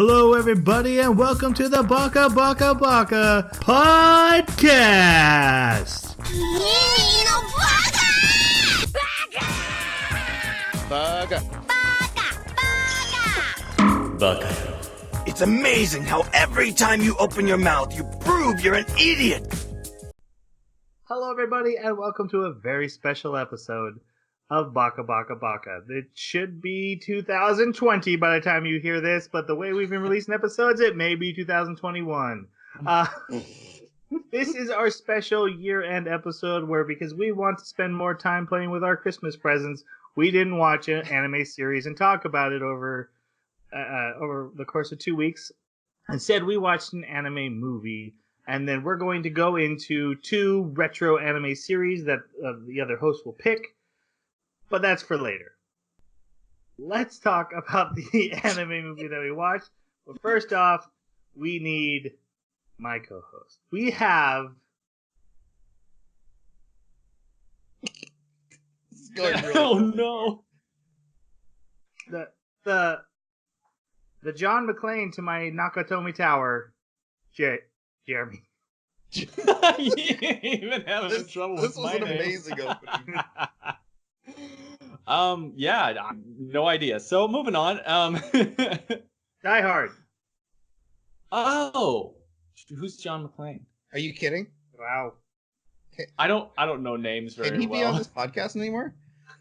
Hello, everybody, and welcome to the Baka podcast. Baka. It's amazing how every time you open your mouth, you prove you're an idiot. Hello, everybody, and welcome to a very special episode of Baka. It should be 2020 by the time you hear this, but the way we've been releasing episodes, it may be 2021. This is our special year-end episode where, because we want to spend more time playing with our Christmas presents, we didn't watch an anime series and talk about it over the course of 2 weeks. Instead, we watched an anime movie, and then we're going to go into 2 retro anime series that the other host will pick. But that's for later. Let's talk about the anime movie that we watched. But first off, we need my co-host. We have... Oh no! The John McClane to my Nakatomi Tower, Jeremy. You even having trouble with my name. This was an amazing opening. Yeah, no idea. So moving on. Die Hard. Oh, who's John McClane? Are you kidding? Wow. I don't know names very Can he well. be on this podcast anymore?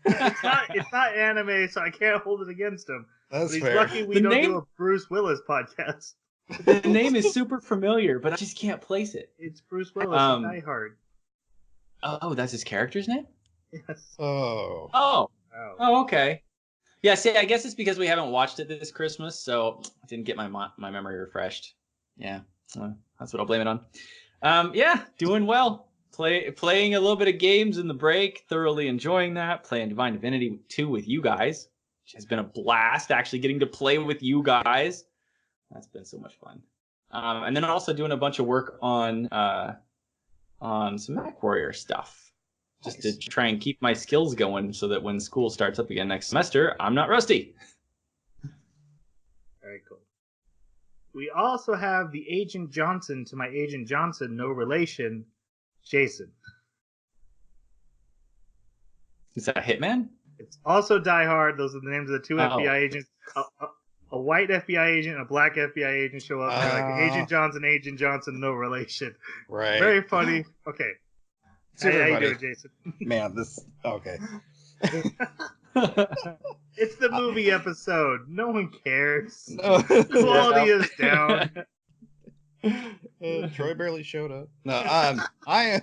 It's not anime, so I can't hold it against him. That's But he's fair. lucky we don't name- do a Bruce Willis podcast. The name is super familiar, but I just can't place it. It's Bruce Willis in Die Hard. Oh, that's his character's name? Yes. Oh. Wow. Oh. Oh, okay. Yeah, see, I guess it's because we haven't watched it this Christmas, so I didn't get my memory refreshed. Yeah, that's what I'll blame it on. Yeah, doing well. Playing a little bit of games in the break, thoroughly enjoying that. Playing Divine Divinity 2 with you guys, which has been a blast, actually getting to play with you guys. That's been so much fun. And then also doing a bunch of work on some MechWarrior stuff. Just to try and keep my skills going so that when school starts up again next semester, I'm not rusty. Very cool. We also have the Agent Johnson to my Agent Johnson, no relation, Jason. Is that a Hitman? It's also Die Hard. Those are the names of the 2 FBI agents. A white FBI agent and a black FBI agent show up. They're like Agent Johnson, no relation. Right. Very funny. Okay. How you doing, Jason? Man, this... Okay. It's the movie episode. No one cares. No. Quality is down. Troy barely showed up. No, I'm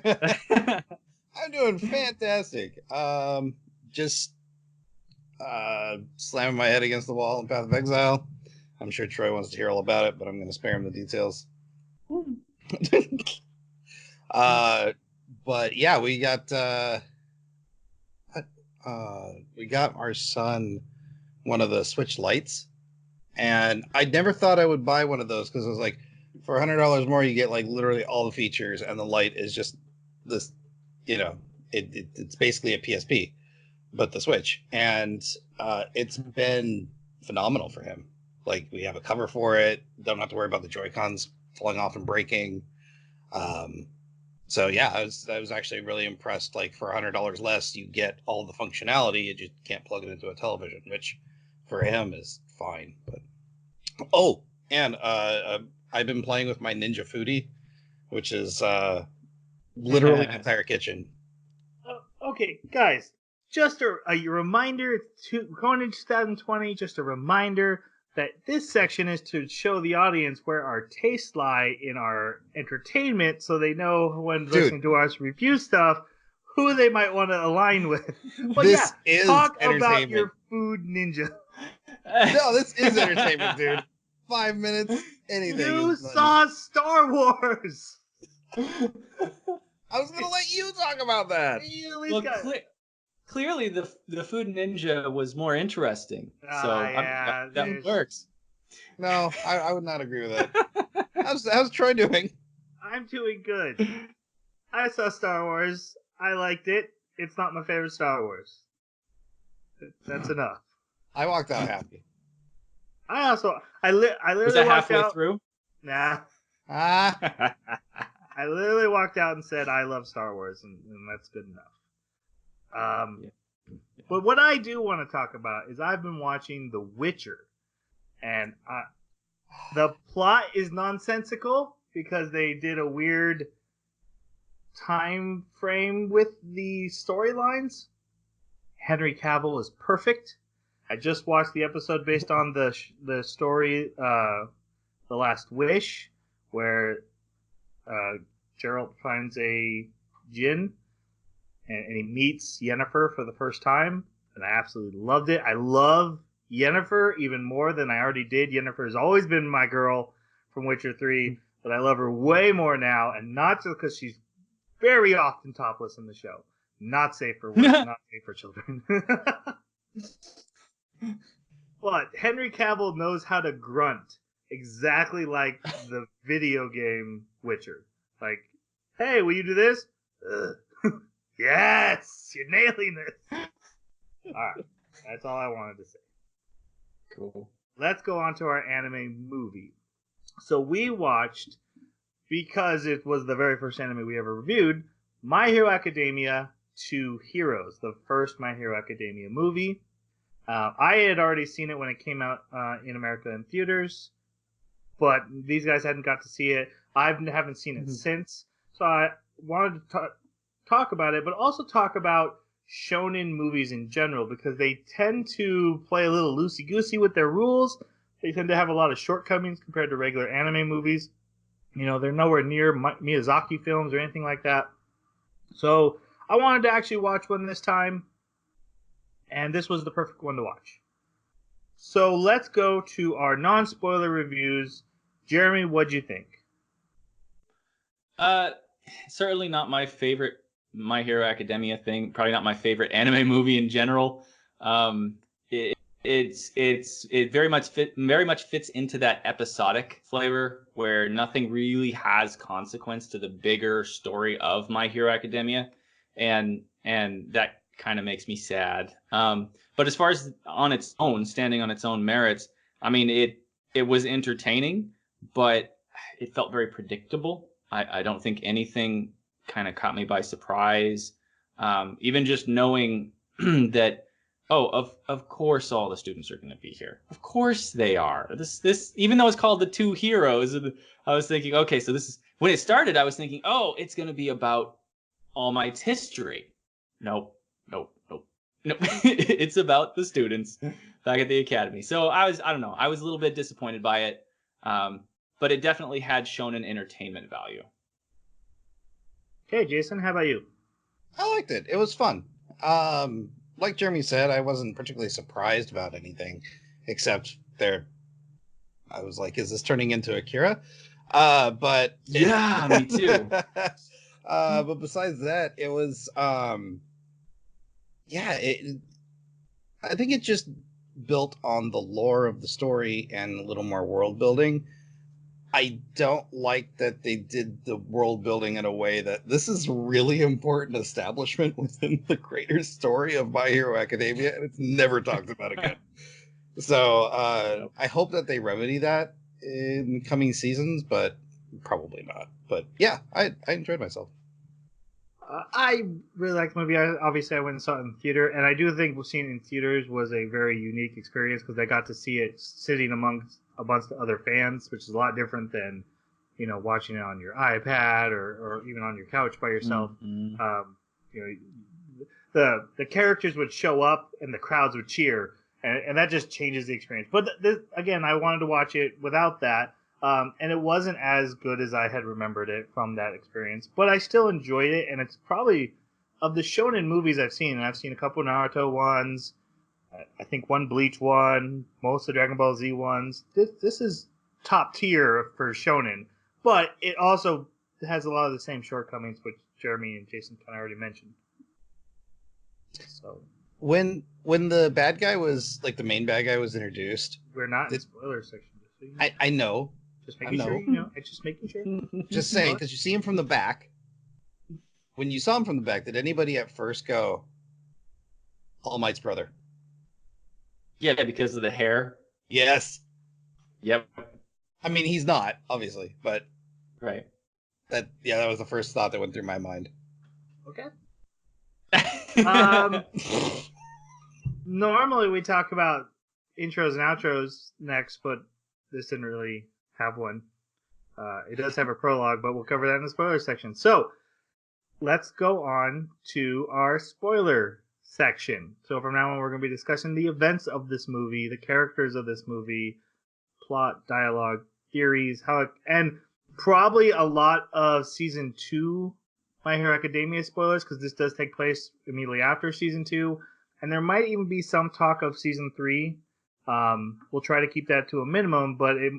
doing fantastic. Just slamming my head against the wall in Path of Exile. I'm sure Troy wants to hear all about it, but I'm going to spare him the details. But yeah, we got our son one of the Switch Lights, and I never thought I would buy one of those because it was like, for $100 more, you get like literally all the features, and the light is just this, it's basically a PSP, but the Switch, and it's been phenomenal for him. Like, we have a cover for it, don't have to worry about the Joy-Cons falling off and breaking. So yeah, I was actually really impressed. Like, for $100 less, you get all the functionality. You just can't plug it into a television, which for him is fine. But and I've been playing with my Ninja Foodie, which is literally an entire kitchen. Okay, guys, just a reminder going into 2020. Just a reminder that this section is to show the audience where our tastes lie in our entertainment, so they know when listening to us review stuff who they might want to align with. But This is talk about entertainment. your food ninja. No, this is entertainment, dude. 5 minutes, anything. You saw Star Wars. I was gonna let you talk about that. Well, clearly the Food Ninja was more interesting. So yeah, that works. No, I would not agree with that. How's Troy doing? I'm doing good. I saw Star Wars. I liked it. It's not my favorite Star Wars. That's enough. I walked out happy. I literally Was that walked halfway out. through? Nah. Ah, I literally walked out and said I love Star Wars, and that's good enough. Yeah. But what I do want to talk about is I've been watching The Witcher, and the plot is nonsensical because they did a weird time frame with the storylines. Henry Cavill is perfect. I just watched the episode based on the story, The Last Wish, where Geralt finds a djinn and he meets Yennefer for the first time, and I absolutely loved it. I love Yennefer even more than I already did. Yennefer has always been my girl from Witcher 3, but I love her way more now, and not just because she's very often topless in the show. Not safe for work, not safe for children. But Henry Cavill knows how to grunt exactly like the video game Witcher. Like, hey, will you do this? Yes, you're nailing this. All right, that's all I wanted to say. Cool. Let's go on to our anime movie. So we watched, because it was the very first anime we ever reviewed, My Hero Academia 2 Heroes, the first My Hero Academia movie. I had already seen it when it came out in America in theaters, but these guys hadn't got to see it. I haven't seen it since, so I wanted to talk about it, but also talk about shonen movies in general, because they tend to play a little loosey-goosey with their rules. They tend to have a lot of shortcomings compared to regular anime movies. You know, they're nowhere near Miyazaki films or anything like that. So I wanted to actually watch one this time, and this was the perfect one to watch. So let's go to our non-spoiler reviews. Jeremy, what'd you think? Certainly not my favorite My Hero Academia thing. Probably not my favorite anime movie in general. It very much fits into that episodic flavor where nothing really has consequence to the bigger story of My Hero Academia, and that kind of makes me sad. But as far as on its own, standing on its own merits, I mean, it was entertaining, but it felt very predictable. I don't think anything kind of caught me by surprise. Even just knowing that, of course all the students are going to be here. Of course they are. This even though it's called The Two Heroes, I was thinking, okay, so this is when it started. I was thinking, oh, it's going to be about All Might's history. Nope. It's about the students back at the academy. So I don't know. I was a little bit disappointed by it. But it definitely had shonen entertainment value. Okay, Jason, how about you? I liked it. It was fun. Like Jeremy said, I wasn't particularly surprised about anything, except I was like, is this turning into Akira? But yeah, me too. But besides that, it was I think it just built on the lore of the story and a little more world building. I don't like that they did the world building in a way that this is really important establishment within the greater story of My Hero Academia, and it's never talked about again. So I hope that they remedy that in coming seasons, but probably not. But yeah, I enjoyed myself. I really liked the movie. Obviously, I went and saw it in theater, and I do think seeing it in theaters was a very unique experience because I got to see it sitting amongst a bunch of other fans, which is a lot different than, you know, watching it on your iPad or even on your couch by yourself. Mm-hmm. You know, the characters would show up and the crowds would cheer, and that just changes the experience. But again, I wanted to watch it without that. And it wasn't as good as I had remembered it from that experience, but I still enjoyed it, and it's probably, of the shonen movies I've seen, and I've seen a couple Naruto ones, I think one Bleach one, most of the Dragon Ball Z ones. This is top tier for shonen, but it also has a lot of the same shortcomings, which Jeremy and Jason kind of already mentioned. So when the bad guy was, like, the main bad guy was introduced, we're not in the spoiler section. Just so you know. I know. Just making sure you know. Just making sure. Just saying, because you see him from the back. When you saw him from the back, did anybody at first go, All Might's brother? Yeah, because of the hair. Yes. Yep. I mean, he's not, obviously, but Right. that was the first thought that went through my mind. Okay. Normally we talk about intros and outros next, but this didn't really have one. It does have a prologue, but we'll cover that in the spoiler section. So let's go on to our spoiler section. So from now on, we're going to be discussing the events of this movie, the characters of this movie, plot, dialogue, theories, and probably a lot of season 2 My Hero Academia spoilers, because this does take place immediately after season 2, and there might even be some talk of season 3. We'll try to keep that to a minimum, but if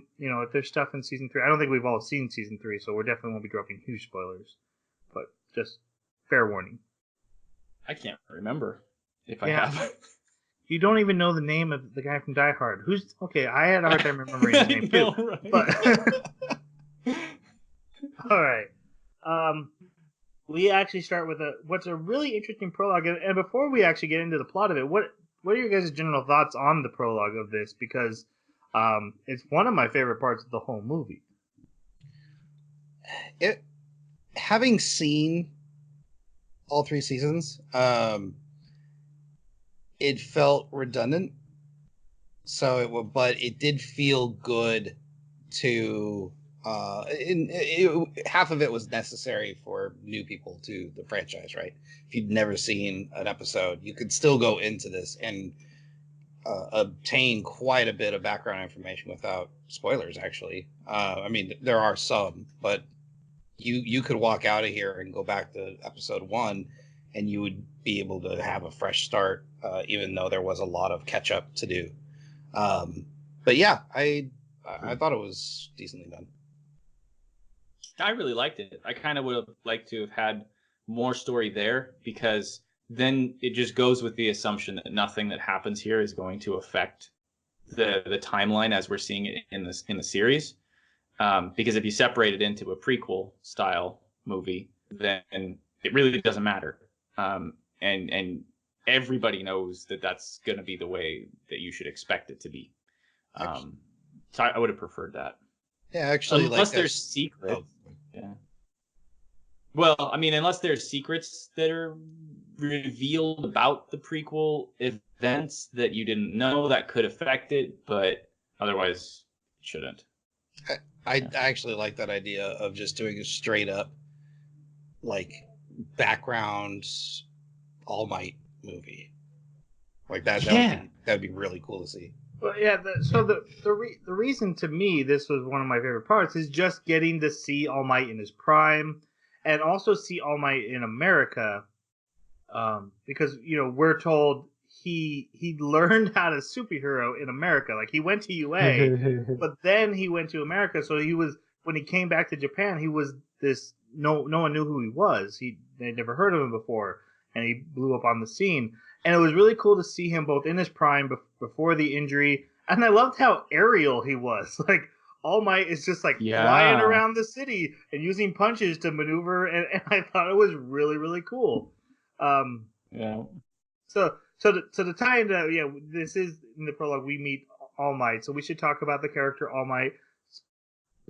there's stuff in season 3, I don't think we've all seen season 3, so we're definitely won't be dropping huge spoilers. But just fair warning. I can't remember if I have. You don't even know the name of the guy from Die Hard. Okay, I had a hard time remembering his name too. Right? But all right. We actually start with what's a really interesting prologue, and before we actually get into the plot of it, what are your guys' general thoughts on the prologue of this? Because it's one of my favorite parts of the whole movie. Having seen all 3 seasons, it felt redundant. But it did feel good to. Half of it was necessary for new people to the franchise, right? If you'd never seen an episode, you could still go into this and obtain quite a bit of background information without spoilers, actually. I mean, there are some, but you could walk out of here and go back to episode 1 and you would be able to have a fresh start, even though there was a lot of catch up to do. But yeah, I thought it was decently done. I really liked it. I kind of would have liked to have had more story there, because then it just goes with the assumption that nothing that happens here is going to affect the timeline as we're seeing it in the series. Because if you separate it into a prequel style movie, then it really doesn't matter. And everybody knows that that's going to be the way that you should expect it to be. So I would have preferred that. Yeah, actually, unless there's secrets. Yeah. Well, I mean, unless there's secrets that are revealed about the prequel events that you didn't know that could affect it, but otherwise it shouldn't. I actually like that idea of just doing a straight up, like, background All Might movie. Like that. Yeah. That'd be really cool to see. Well, yeah. The reason to me this was one of my favorite parts is just getting to see All Might in his prime, and also see All Might in America, because we're told he learned how to superhero in America. Like, he went to UA, but then he went to America. So when he came back to Japan, he was this. No one knew who he was. They'd never heard of him before, and he blew up on the scene. And it was really cool to see him both in his prime before the injury, and I loved how aerial he was. Like, All Might is just like flying around the city and using punches to maneuver, and I thought it was really, really cool. Yeah. So to tie into this is in the prologue we meet All Might, so we should talk about the character All Might.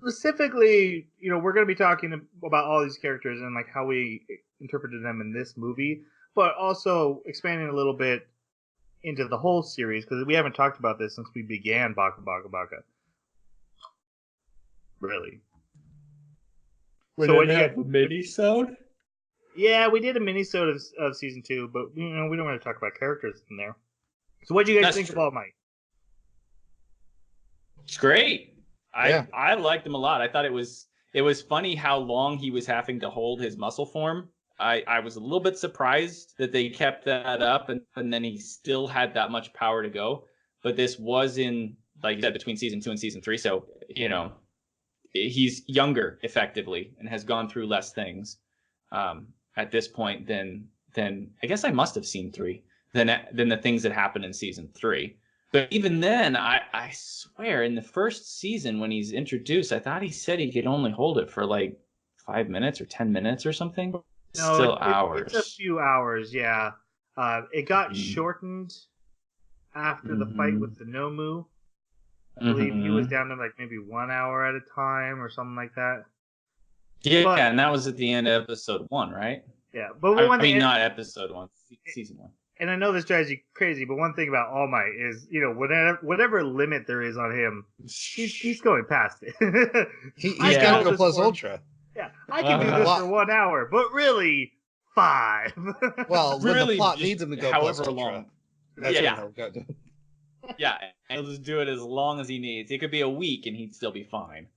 Specifically, we're going to be talking about all these characters and like how we interpreted them in this movie, but also expanding a little bit into the whole series, because we haven't talked about this since we began Baka Baka Baka. Really. We So didn't have a mini-sode? Yeah, we did a mini-sode of season 2, but we don't want to talk about characters in there. So what do you guys think of All Might? It's great. Yeah. I liked him a lot. I thought it was funny how long he was having to hold his muscle form. I was a little bit surprised that they kept that up, and then he still had that much power to go. But this was in, like you said, between season 2 and season 3, so he's younger effectively and has gone through less things at this point than I guess I must have seen 3 than the things that happened in season 3. But even then, I swear, in the first season when he's introduced, I thought he said he could only hold it for like 5 minutes or 10 minutes or something. No, Still hours. It's a few hours, yeah. It got shortened after the fight with the Nomu. I believe he was Mhm. down to like maybe 1 hour at a time or something like that. Yeah, But and that was at the end of episode 1, right? yeah, but I one mean, thing, not episode 1, season 1. and I know this drives you crazy, but one thing about All Might is, whatever limit there is on him, he's going past it. I He's can got to hold go this plus for- ultra. Yeah, I can do this for 1 hour, but really 5. Well, when the Really, plot just needs him to go plus however ultra, long. that's Yeah. when he'll go. Yeah, and he'll just do it as long as he needs. It could be a week and he'd still be fine.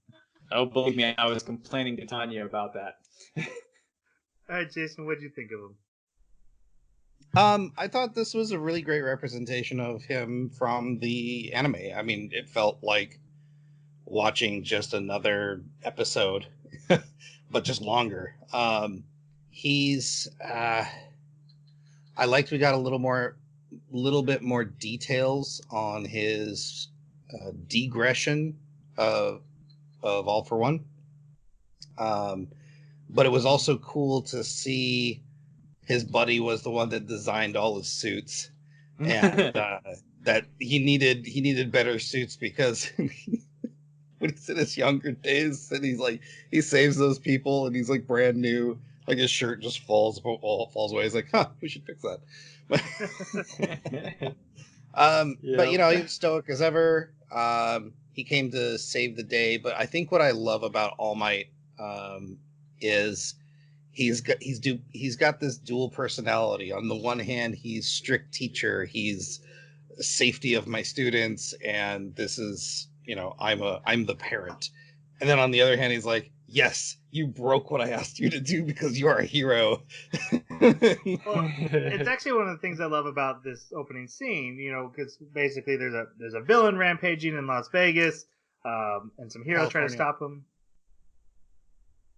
Oh, believe me, I was complaining to Tanya about that. All right, Jason, what'd you think of him? I thought this was a really great representation of him from the anime. I mean, it felt like watching just another episode, but just longer. He's I liked we got a little bit more details on his degression of All for One. But it was also cool to see his buddy was the one that designed all his suits, and that he needed better suits because when he's in his younger days and he saves those people and he's like brand new, like his shirt just falls away. He's like, we should fix that. But he was stoic as ever. He came to save the day. But I think what I love about All Might is he's got this dual personality. On the one hand, he's strict teacher. He's safety of my students, and this is I'm the parent. And then on the other hand, he's like, yes, you broke what I asked you to do because you are a hero. Well, it's actually one of the things I love about this opening scene, because basically there's a villain rampaging in Las Vegas, and some heroes try to stop him.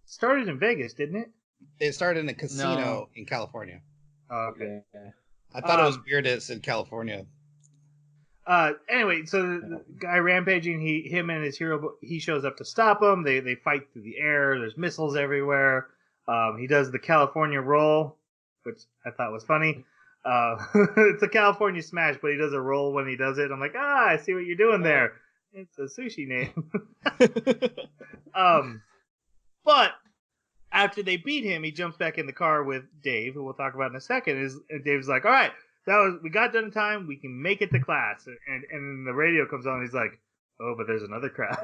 Started in Vegas, didn't it? It started in a casino in California. Oh, okay. Yeah. I thought it was weird that it said California. Anyway, so the guy rampaging, him and his hero, he shows up to stop him. They fight through the air. There's missiles everywhere. He does the California roll, which I thought was funny. It's a California smash, but he does a roll when he does it. I'm like, I see what you're doing there. It's a sushi name. But after they beat him, he jumps back in the car with Dave, who we'll talk about in a second. And Dave's like, all right, we got done in time. We can make it to class. And then the radio comes on. And he's like, oh, but there's another crowd.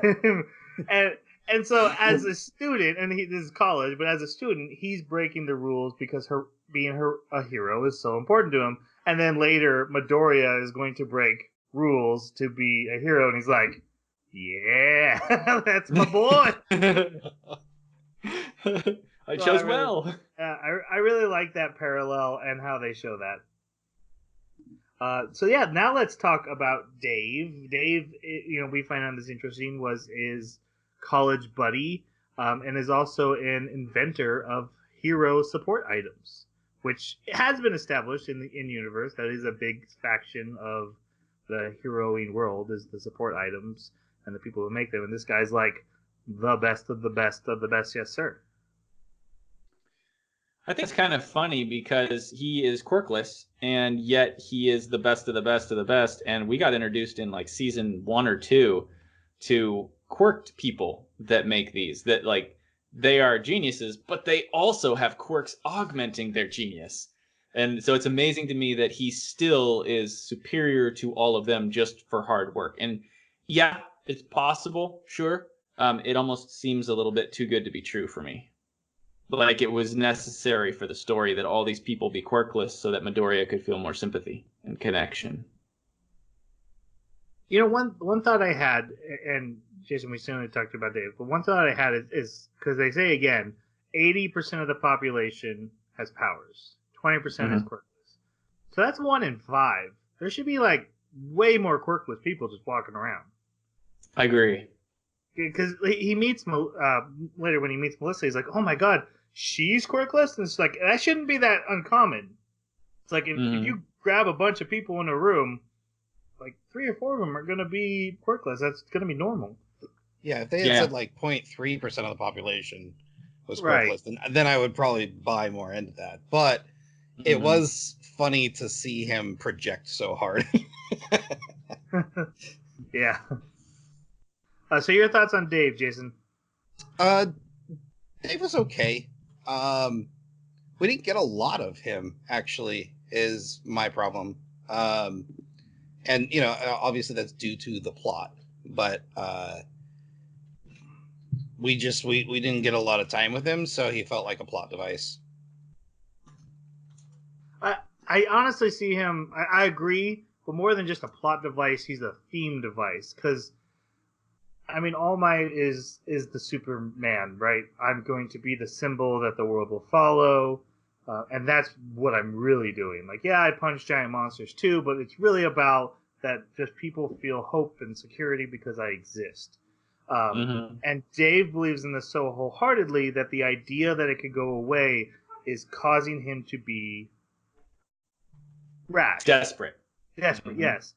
and so as a student, and this is college, but as a student, he's breaking the rules because being a hero is so important to him. And then later, Midoriya is going to break rules to be a hero. And he's like, yeah, that's my boy. I chose well. I really like that parallel and how they show that. Now let's talk about Dave. Dave, we find out this interesting was his college buddy, and is also an inventor of hero support items, which has been established in universe. That is a big faction of the heroing world, is the support items and the people who make them. And this guy's like the best of the best of the best, yes sir. I think it's kind of funny because he is quirkless, and yet he is the best of the best of the best. And we got introduced in like season 1 or 2 to quirked people that make these, that like they are geniuses, but they also have quirks augmenting their genius. And so it's amazing to me that he still is superior to all of them just for hard work. And yeah, it's possible, sure. It almost seems a little bit too good to be true for me. But like it was necessary for the story that all these people be quirkless so that Midoriya could feel more sympathy and connection. One thought I had, and Jason, we soon talked about Dave, but one thought I had is because they say again, 80% of the population has powers, 20% is quirkless. So that's 1 in 5. There should be like way more quirkless people just walking around. I agree. Because he meets later when he meets Melissa, he's like, "Oh my god, she's quirkless," and it's like that shouldn't be that uncommon. It's like if you grab a bunch of people in a room, like 3 or 4 of them are gonna be quirkless. That's gonna be normal. Yeah, if they had said like 0.3% of the population was quirkless, then I would probably buy more into that. But it was funny to see him project so hard. Yeah. So your thoughts on Dave, Jason? Dave was okay. We didn't get a lot of him, actually, is my problem. And obviously that's due to the plot, but we didn't get a lot of time with him, so he felt like a plot device. I honestly see him. I agree, but more than just a plot device, he's a theme device. Because I mean, All Might is the Superman, right? I'm going to be the symbol that the world will follow, and that's what I'm really doing. Like, yeah, I punch giant monsters too, but it's really about that just people feel hope and security because I exist. And Dave believes in this so wholeheartedly that the idea that it could go away is causing him to be rash. Desperate, yes.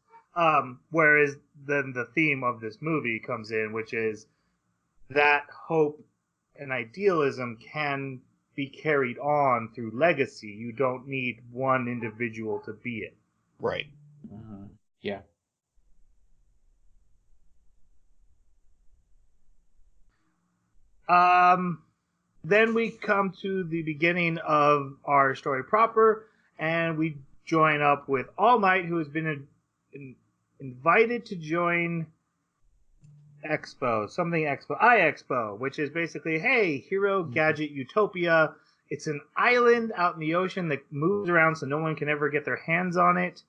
Whereas then the theme of this movie comes in, which is that hope and idealism can be carried on through legacy. You don't need one individual to be it. Right. Yeah. Then we come to the beginning of our story proper, and we join up with All Might, who has been invited to join iExpo, which is basically, hey, Hero Gadget Utopia. It's an island out in the ocean that moves around so no one can ever get their hands on it.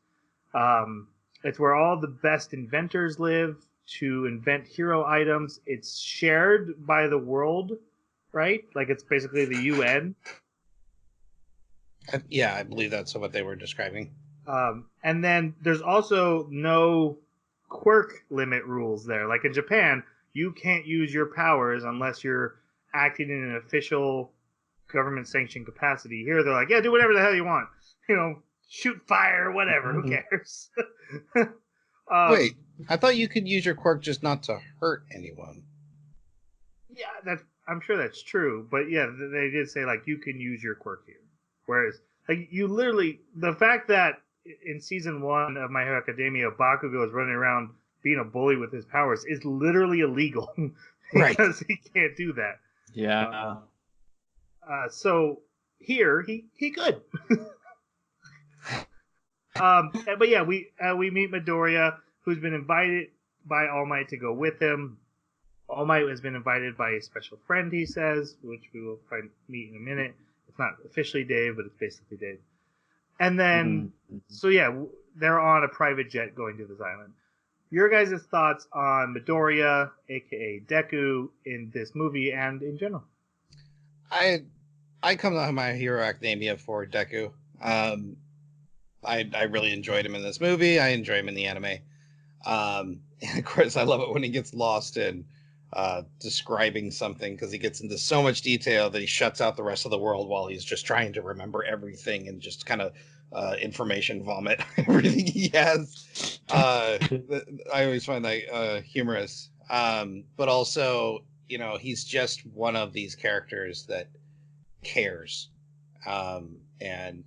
It's where all the best inventors live to invent hero items. It's shared by the world, right? Like it's basically the UN. Yeah, I believe that's what they were describing. And then there's also no quirk limit rules there. Like in Japan, you can't use your powers unless you're acting in an official government-sanctioned capacity. Here, they're like, yeah, do whatever the hell you want. Shoot fire, whatever. Who cares? Wait, I thought you could use your quirk just not to hurt anyone. Yeah, I'm sure that's true. But yeah, they did say, like, you can use your quirk here. Whereas, like, you literally, the fact that in season 1 of My Hero Academia, Bakugo is running around being a bully with his powers is literally illegal. Because he can't do that. Yeah. So here, he could. But yeah, we meet Midoriya, who's been invited by All Might to go with him. All Might has been invited by a special friend, he says, which we will meet in a minute. It's not officially Dave, but it's basically Dave. And then, so yeah, they're on a private jet going to this island. Your guys' thoughts on Midoriya, aka Deku, in this movie and in general? I come to My Hero Academia for Deku. I really enjoyed him in this movie. I enjoy him in the anime. And of course, I love it when he gets lost in describing something, because he gets into so much detail that he shuts out the rest of the world while he's just trying to remember everything and just kind of information vomit everything he has. I always find that humorous. But also, he's just one of these characters that cares. And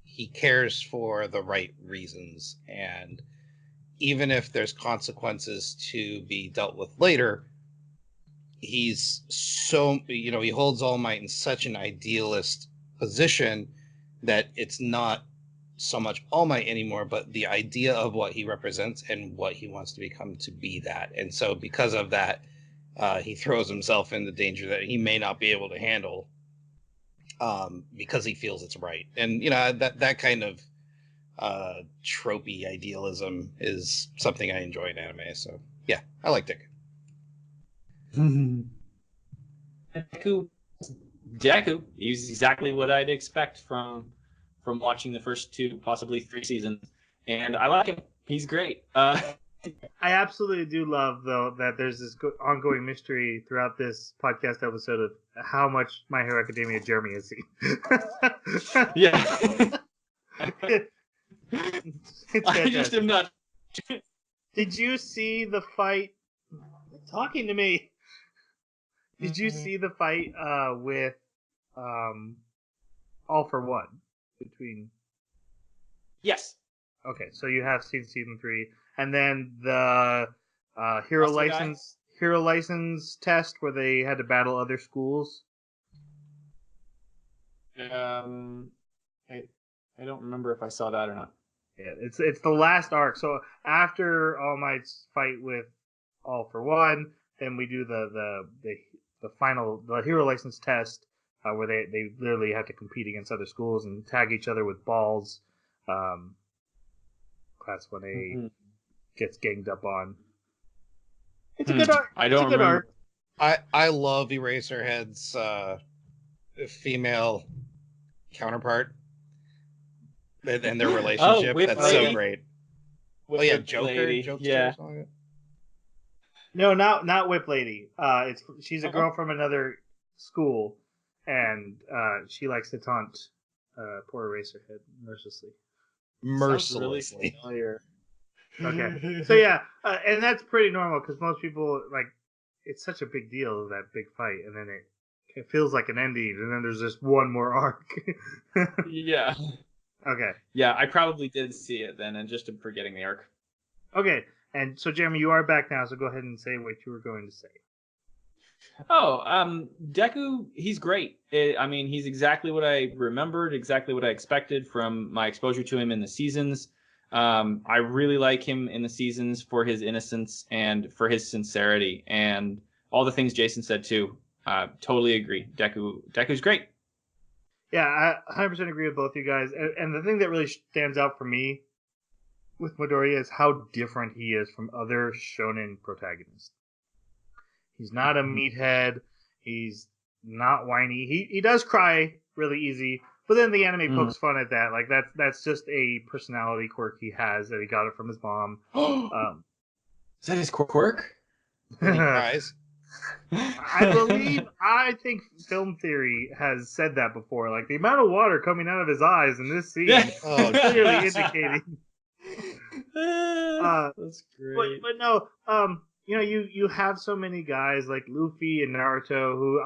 he cares for the right reasons. And even if there's consequences to be dealt with later, he's so, he holds All Might in such an idealist position that it's not so much All Might anymore, but the idea of what he represents and what he wants to become to be that. And so because of that, he throws himself in the danger that he may not be able to handle, because he feels it's right. And, that kind of tropey idealism is something I enjoy in anime. So yeah, I liked it. Deku, he's exactly what I'd expect from watching the first 2, possibly 3 seasons, and I like him. He's great. I absolutely do love, though, that there's this ongoing mystery throughout this podcast episode of how much My Hero Academia Jeremy has seen. Yeah. I just am not. Did you see the fight? Talking to me. Did you see the fight with All for One between? Yes. Okay, so you have seen season 3, and then the Hero Also die? license test where they had to battle other schools. I don't remember if I saw that or not. Yeah, it's the last arc. So after All Might's fight with All for One, then we do the final hero license test where they literally have to compete against other schools and tag each other with balls. That's when they gets ganged up on. It's a good arc. I don't remember. I love Eraserhead's female counterpart and their relationship. Whip That's Lady. so great. Whip Joker. Lady. Jokester Yeah. or something like No, not Whip Lady. She's a girl from another school, and she likes to taunt poor Eraserhead mercilessly. that. Mercilessly. Sounds really familiar. Okay, so yeah, and that's pretty normal because most people like it's such a big deal that big fight, and then it feels like an ending, and then there's just one more arc. Yeah. Okay. Yeah, I probably did see it then, and just forgetting the arc. Okay, and so Jeremy, you are back now, so go ahead and say what you were going to say. Deku, he's great. I mean, he's exactly what I remembered, exactly what I expected from my exposure to him in the seasons. I really like him in the seasons for his innocence and for his sincerity, and all the things Jason said too. Totally agree. Deku's great. Yeah, I 100% agree with both you guys. And the thing that really stands out for me with Midoriya is how different he is from other shonen protagonists. He's not a meathead. He's not whiny. He does cry really easy, but then the anime pokes fun at that. Like that's just a personality quirk he has that he got it from his mom. Is that his quirk? When he cries. I think film theory has said that before. Like the amount of water coming out of his eyes in this scene clearly indicating. That's great. But no, you have so many guys like Luffy and Naruto who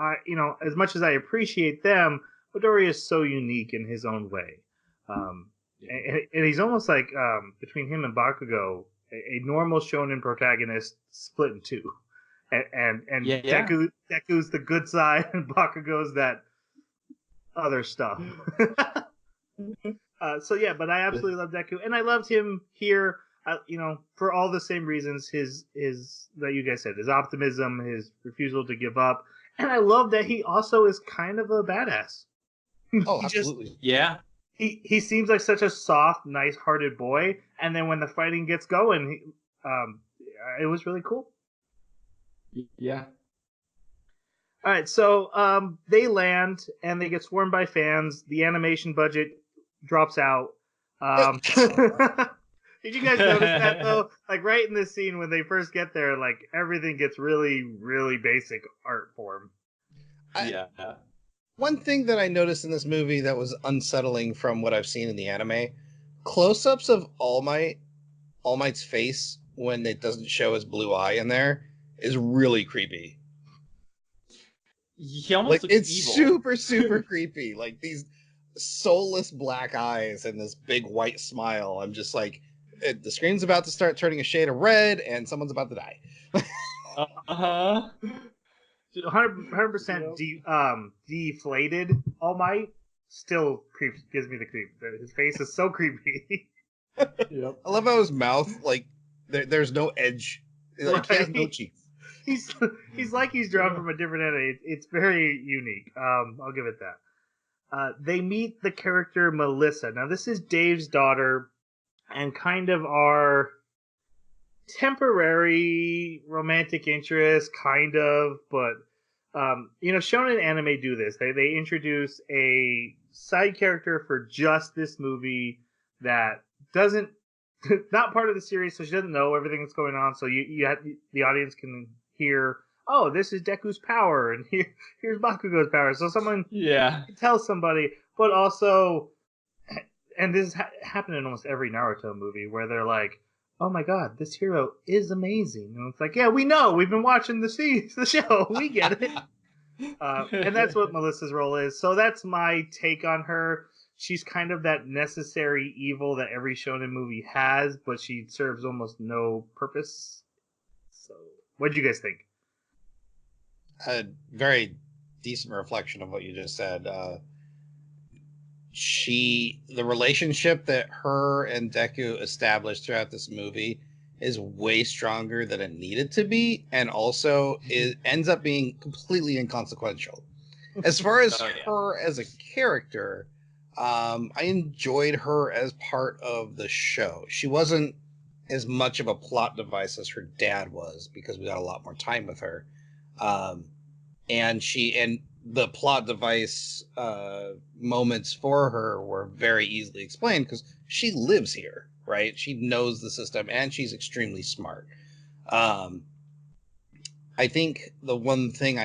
as much as I appreciate them, Midoriya is so unique in his own way. And he's almost like between him and Bakugo, a normal shonen protagonist split in two. And Yeah. Deku's the good side, and Bakugo's that other stuff. So yeah, but I absolutely love Deku, and I loved him here. For all the same reasons, his that you guys said, his optimism, his refusal to give up, and I love that he also is kind of a badass. Oh, absolutely. Yeah. He seems like such a soft, nice-hearted boy, and then when the fighting gets going, it was really cool. Yeah. All right, so they land and they get swarmed by fans. The animation budget drops out. Did you guys notice that though? Like right in this scene when they first get there, like everything gets really, really basic art form. One thing that I noticed in this movie that was unsettling from what I've seen in the anime, close-ups of All Might's face when it doesn't show his blue eye in there is really creepy. He almost looks it's evil. super, super creepy. Like these soulless black eyes and this big white smile. I'm just like, the screen's about to start turning a shade of red and someone's about to die. 100% deflated All Might still gives me the creep. His face is so creepy. Yep. I love how his mouth, like, there's no edge. Like, he has no cheeks. He's like he's drawn from a different entity. It's very unique. I'll give it that. They meet the character Melissa. Now, this is Dave's daughter and kind of our temporary romantic interest, kind of, but shonen anime do this. They introduce a side character for just this movie that doesn't not part of the series, so she doesn't know everything that's going on. So the audience can hear, oh, this is Deku's power, and here's Bakugo's power. So someone can tell somebody, but also, and this happened in almost every Naruto movie where they're like, oh my god, this hero is amazing. And it's like, yeah, we know. We've been watching the show. We get it. And that's what Melissa's role is. So that's my take on her. She's kind of that necessary evil that every shonen movie has, but she serves almost no purpose. What did you guys think? A very decent reflection of what you just said. The relationship that her and Deku established throughout this movie is way stronger than it needed to be, and also it ends up being completely inconsequential. As far as her as a character, I enjoyed her as part of the show. She wasn't as much of a plot device as her dad was, because we got a lot more time with her. And the plot device moments for her were very easily explained because she lives here, right? She knows the system and she's extremely smart. I think the one thing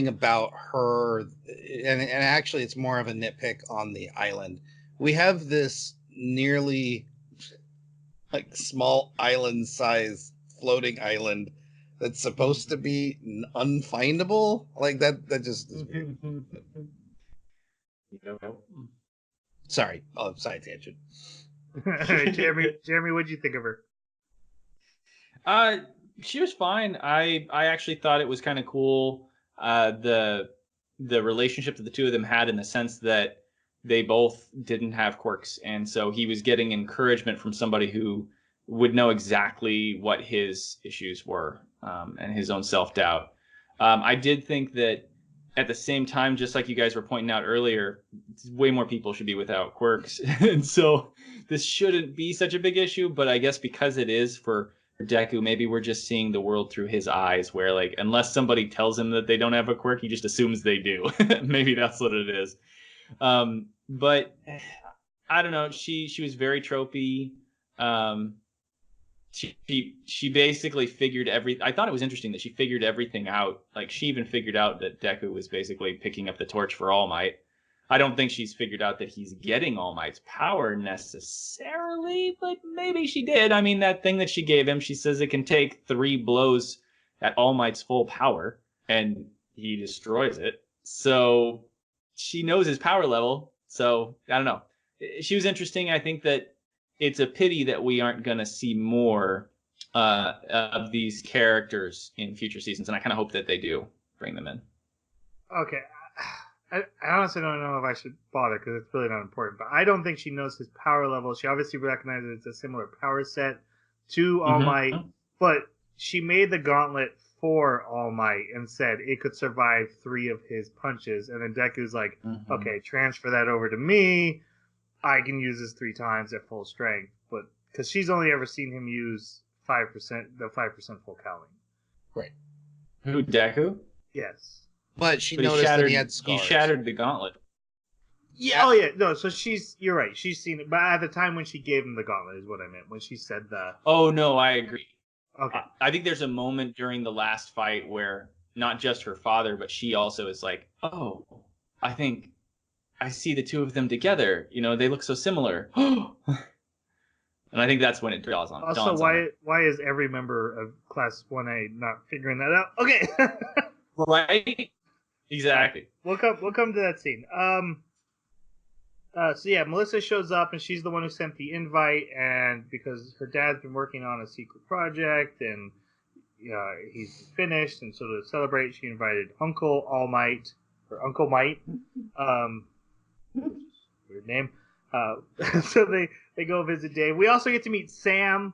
about her, and actually it's more of a nitpick on the island, we have this nearly like small island size floating island that's supposed to be unfindable. Like that just is weird. Sorry, side tangent. Jeremy, what'd you think of her? She was fine. I actually thought it was kind of cool. The relationship that the two of them had, in the sense that they both didn't have quirks, and so he was getting encouragement from somebody who would know exactly what his issues were, and his own self-doubt. I did think that at the same time, just like you guys were pointing out earlier, way more people should be without quirks. And so this shouldn't be such a big issue, but I guess because it is for Deku, maybe we're just seeing the world through his eyes, where like, unless somebody tells him that they don't have a quirk, he just assumes they do. Maybe that's what it is. But I don't know. She was very tropey. She basically figured I thought it was interesting that she figured everything out. Like, she even figured out that Deku was basically picking up the torch for All Might. I don't think she's figured out that he's getting All Might's power necessarily, but maybe she did. I mean, that thing that she gave him, she says it can take 3 blows at All Might's full power, and he destroys it. So she knows his power level. So I don't know. She was interesting. I think that it's a pity that we aren't going to see more of these characters in future seasons, and I kind of hope that they do bring them in. Okay. I honestly don't know if I should bother, because it's really not important, but I don't think she knows his power level. She obviously recognizes it's a similar power set to All Might, but she made the gauntlet for All Might and said it could survive 3 of his punches, and then Deku's like, okay, transfer that over to me. I can use this 3 times at full strength, but because she's only ever seen him use 5%, the 5% full cowling. Right. Who, Deku? Yes. But she noticed that he had scars. He shattered the gauntlet. Yeah. Oh, yeah. No, so you're right. She's seen it. But at the time when she gave him the gauntlet is what I meant. When she said the... Oh, no, I agree. Okay. I think there's a moment during the last fight where not just her father, but she also is like, oh, I think I see the two of them together. You know, they look so similar. And I think that's when it dawns on. Also, why is every member of Class 1A not figuring that out? Okay. Right? Exactly. We'll come to that scene. So yeah, Melissa shows up, and she's the one who sent the invite, and because her dad's been working on a secret project, and he's finished, and so to celebrate, she invited Uncle All Might, or Uncle Might, weird name. So they go visit Dave. We also get to meet Sam,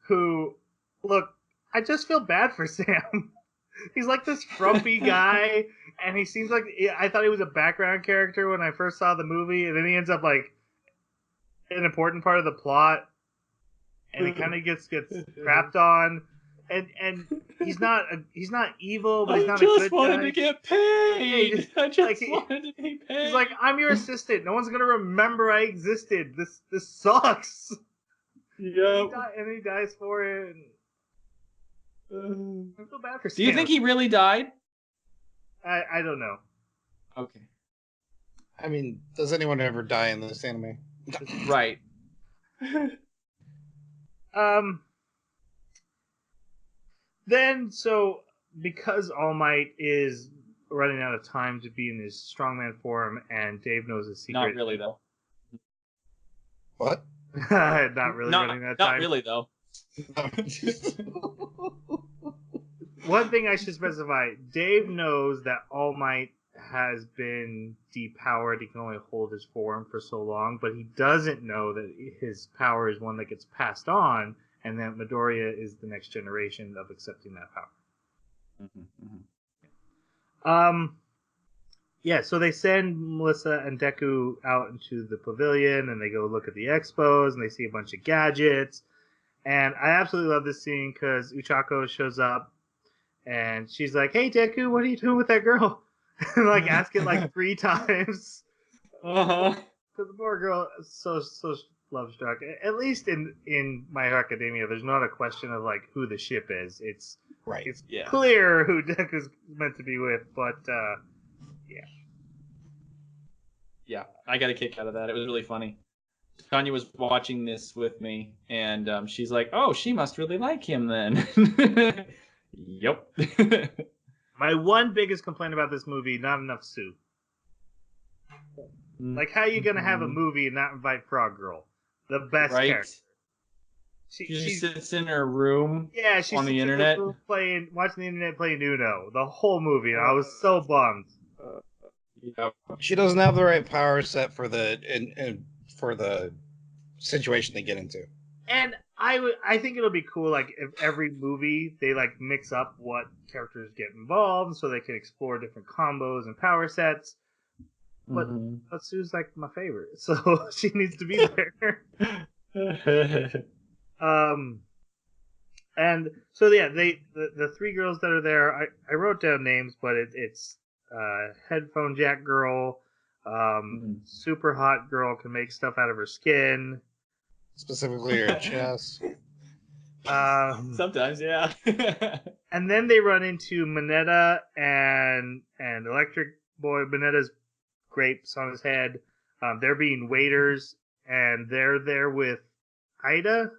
who, look, I just feel bad for Sam. He's like this frumpy guy, and he seems like, I thought he was a background character when I first saw the movie, and then he ends up like an important part of the plot, and he kind of gets crapped on, and he's not evil, but he's not a good guy. I just wanted to get paid. I just wanted to be paid. He's like, I'm your assistant. No one's gonna remember I existed. This sucks. Yeah. And he dies for it. I feel bad for Sam. Do you think he really died? I don't know. Okay. I mean, does anyone ever die in this anime? Right. Then, so, because All Might is running out of time to be in his strongman form, and Dave knows his secret. Not really, though. What? Not really running out of time. Not really, though. One thing I should specify: Dave knows that All Might has been depowered. He can only hold his form for so long, but he doesn't know that his power is one that gets passed on, and that Midoriya is the next generation of accepting that power. Yeah, so they send Melissa and Deku out into the pavilion, and they go look at the expos, and they see a bunch of gadgets. And I absolutely love this scene because Uchako shows up, and she's like, "Hey, Deku, what are you doing with that girl?" And like ask it like 3 times. Uh-huh. Because the poor girl is so love struck. At least in My Hero Academia, there's not a question of like who the ship is. It's Right. It's Yeah. clear who Deku's meant to be with, but yeah. Yeah, I got a kick out of that. It was really funny. Tanya was watching this with me, and she's like, "Oh, she must really like him then." Yep. My one biggest complaint about this movie: not enough Sue. Like, how are you gonna have a movie and not invite Frog Girl, the best Right? character? She just sits in her room. Yeah, she on sits the in internet, her room watching the internet playing Uno the whole movie, and I was so bummed. Yeah. She doesn't have the right power set for for the situation they get into. And I think it'll be cool, like, if every movie they like mix up what characters get involved, so they can explore different combos and power sets. But Sue's like my favorite, so she needs to be there. And so yeah, the 3 girls that are there, I wrote down names, but it's headphone jack girl, super hot girl, can make stuff out of her skin, Specifically her chest. Sometimes, yeah. And then they run into Mineta and Electric Boy. Mineta's grapes on his head. They're being waiters, and they're there with Ida.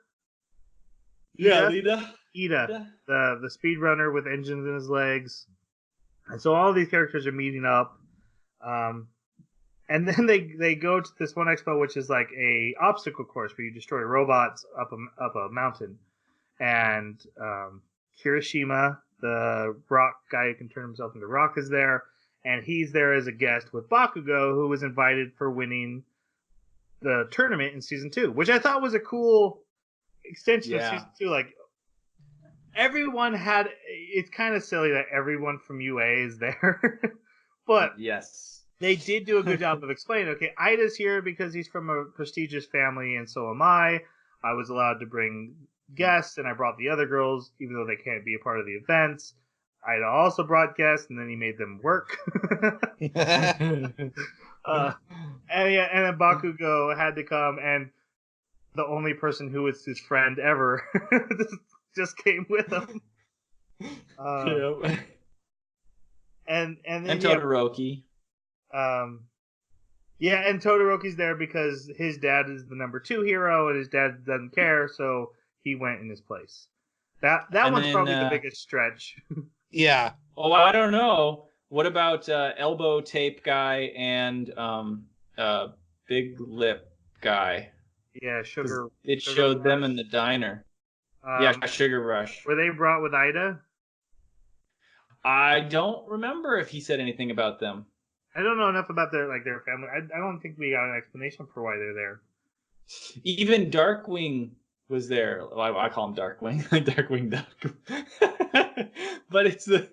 Lita. Ida, the speedrunner with engines in his legs. And so all these characters are meeting up. And then they go to this one expo, which is like a obstacle course where you destroy robots up a mountain. And Kirishima, the rock guy who can turn himself into rock, is there. And he's there as a guest with Bakugo, who was invited for winning the tournament in season 2, which I thought was a cool extension of season 2. Like, everyone had, it's kind of silly that everyone from UA is there, but yes, they did do a good job of explaining, okay, Ida's here because he's from a prestigious family, and so am I. I was allowed to bring guests, and I brought the other girls, even though they can't be a part of the events. Ida also brought guests, and then he made them work. And then Bakugo had to come, and the only person who was his friend ever just came with him. And Todoroki. Yeah, and Todoroki's there because his dad is the number 2 hero, and his dad doesn't care, so he went in his place. That one's probably the biggest stretch. Yeah. Oh, I don't know. What about elbow tape guy and big lip guy? Yeah, Sugar. It showed them in the diner. Sugar Rush. Were they brought with Ida? I don't remember if he said anything about them. I don't know enough about their family. I don't think we got an explanation for why they're there. Even Darkwing was there. Well, I call him Darkwing, Darkwing Duck. But it's the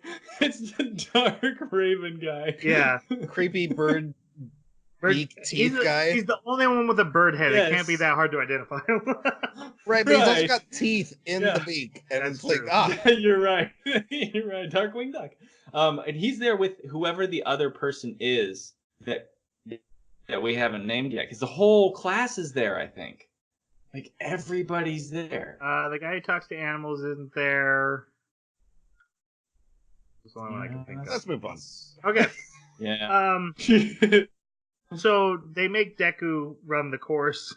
Dark Raven guy. Yeah, creepy bird teeth guy. He's the only one with a bird head. Yes. It can't be that hard to identify him. Right, but he's also got teeth in the beak, and that's it's true. You're right. You're right. Darkwing Duck. And he's there with whoever the other person is that we haven't named yet, because the whole class is there. I think, like, everybody's there. The guy who talks to animals isn't there. That's the only one I can think of. Let's move on. Okay. Yeah. So they make Deku run the course,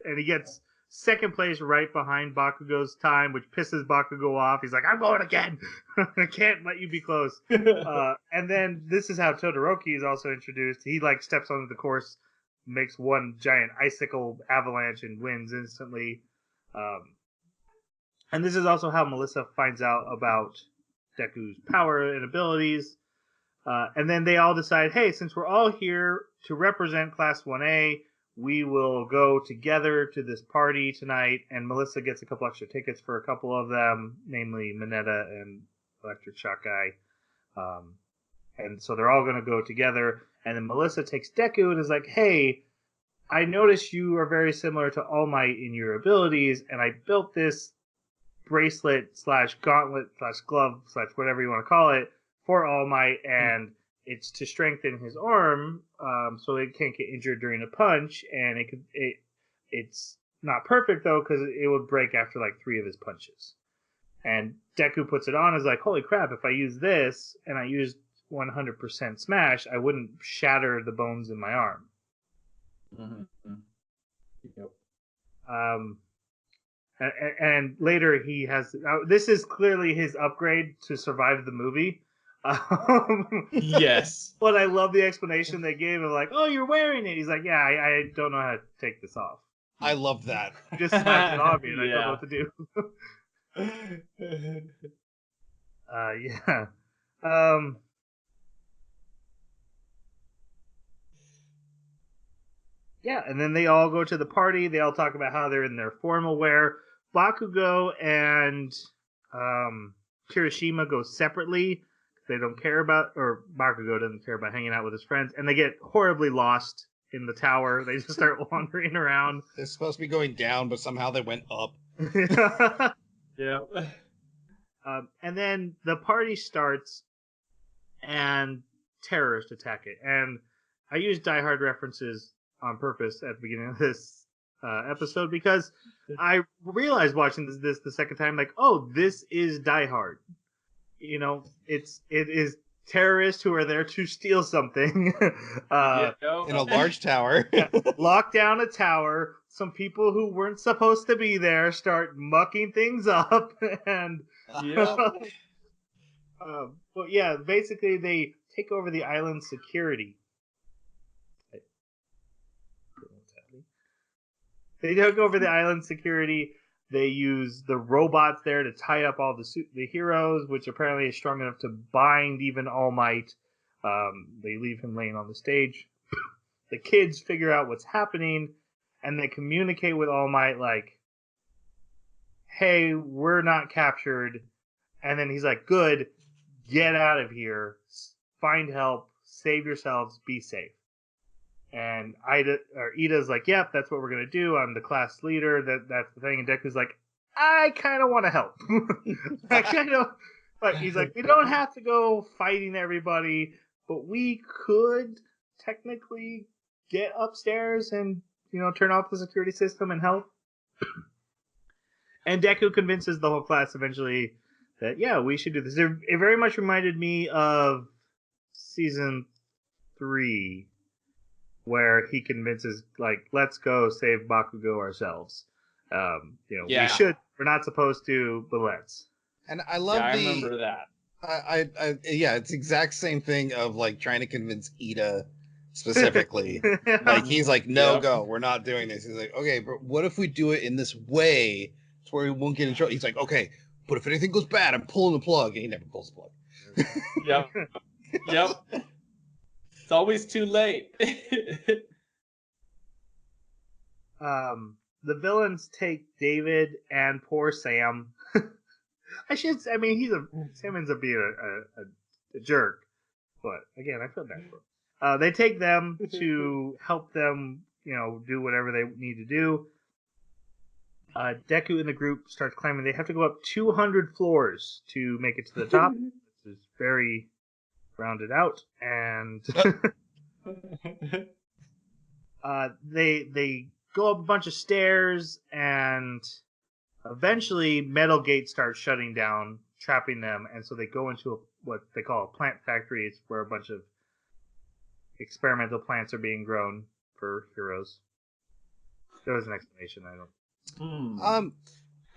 and he gets second place right behind Bakugo's time, which pisses Bakugo off. He's like, I'm going again. I can't let you be close. And then this is how Todoroki is also introduced. He steps onto the course, makes one giant icicle avalanche, and wins instantly. And this is also how Melissa finds out about Deku's power and abilities. And then they all decide, hey, since we're all here to represent Class 1A, we will go together to this party tonight. And Melissa gets a couple extra tickets for a couple of them, namely Mineta and Electric Shock Guy. And so they're all going to go together. And then Melissa takes Deku and is like, hey, I noticed you are very similar to All Might in your abilities, and I built this bracelet / gauntlet / glove / whatever you want to call it for All Might, and it's to strengthen his arm so it can't get injured during a punch, and it's not perfect though because it would break after like 3 of his punches. And Deku puts it on, is like, holy crap, if I use this and I used 100% smash, I wouldn't shatter the bones in my arm. Mm-hmm. Yep. And later he has this is clearly his upgrade to survive the movie. Yes. But I love the explanation they gave of like, oh, you're wearing it. He's like, yeah, I don't know how to take this off. I love that. You just smacked it on me and I don't Yeah. know what to do. Yeah. Yeah, and then they all go to the party. They all talk about how they're in their formal wear. Bakugo and Kirishima go separately. They don't care about, or Bakugo doesn't care about hanging out with his friends, and they get horribly lost in the tower. They just start wandering around. It's supposed to be going down, but somehow they went up. Yeah. And then the party starts, and terrorists attack it. And I use Die Hard references on purpose at the beginning of this episode because I realized watching this the second time, like, oh, this is Die Hard. You know, it is terrorists who are there to steal something. In a large tower. Lock down a tower. Some people who weren't supposed to be there start mucking things up, and but yeah, basically they take over the island's security. They took over the island's security. They use the robots there to tie up all the heroes, which apparently is strong enough to bind even All Might. They leave him laying on the stage. The kids figure out what's happening, and they communicate with All Might like, hey, we're not captured. And then he's like, good, get out of here. Find help. Save yourselves. Be safe. And Ida's like, yep, that's what we're going to do. I'm the class leader. That's the thing. And Deku's like, I kind of want to help. I kind of, like, he's like, we don't have to go fighting everybody, but we could technically get upstairs and, you know, turn off the security system and help. And Deku convinces the whole class eventually that, yeah, we should do this. It very much reminded me of season 3. Where he convinces, like, let's go save Bakugo ourselves. We should. We're not supposed to, but let's. And I love I remember that. It's the exact same thing of, like, trying to convince Ida specifically. Like, he's like, no, go. We're not doing this. He's like, okay, but what if we do it in this way to where we won't get in trouble? He's like, okay, but if anything goes bad, I'm pulling the plug. And he never pulls the plug. Yep. It's always too late. The villains take David and poor Sam. Sam ends up being a jerk, but again, I feel bad for him. They take them to help them, do whatever they need to do. Deku and the group starts climbing. They have to go up 200 floors to make it to the top. This is very rounded out, and they go up a bunch of stairs, and eventually Metal Gate starts shutting down, trapping them, and so they go into what they call a plant factory. It's where a bunch of experimental plants are being grown for heroes. There was an explanation. I don't.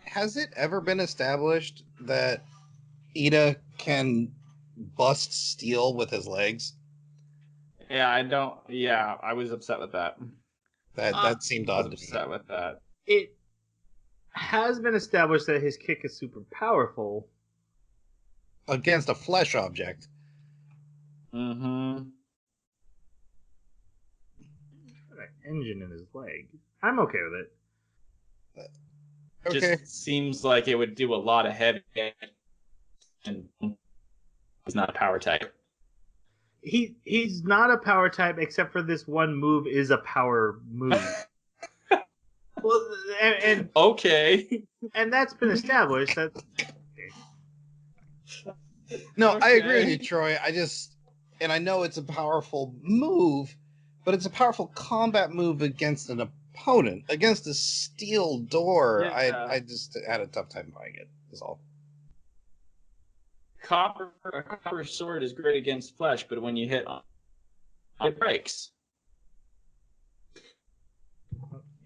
Has it ever been established that Ida can bust steel with his legs? Yeah, I don't. Yeah, I was upset with that. That seemed odd to me. Upset with that. has been established that his kick is super powerful. Against a flesh object. Mm-hmm. An engine in his leg. I'm okay with it. Okay. Just seems like it would do a lot of heavy, and he's not a power type. He's not a power type, except for this one move is a power move. Well, and Okay. that's been established. That's No, I agree with Okay. you, Troy. And I know it's a powerful move, but it's a powerful combat move against an opponent. Against a steel door, Yeah. I just had a tough time buying it, is all. A copper sword is great against flesh, but when you hit on it breaks.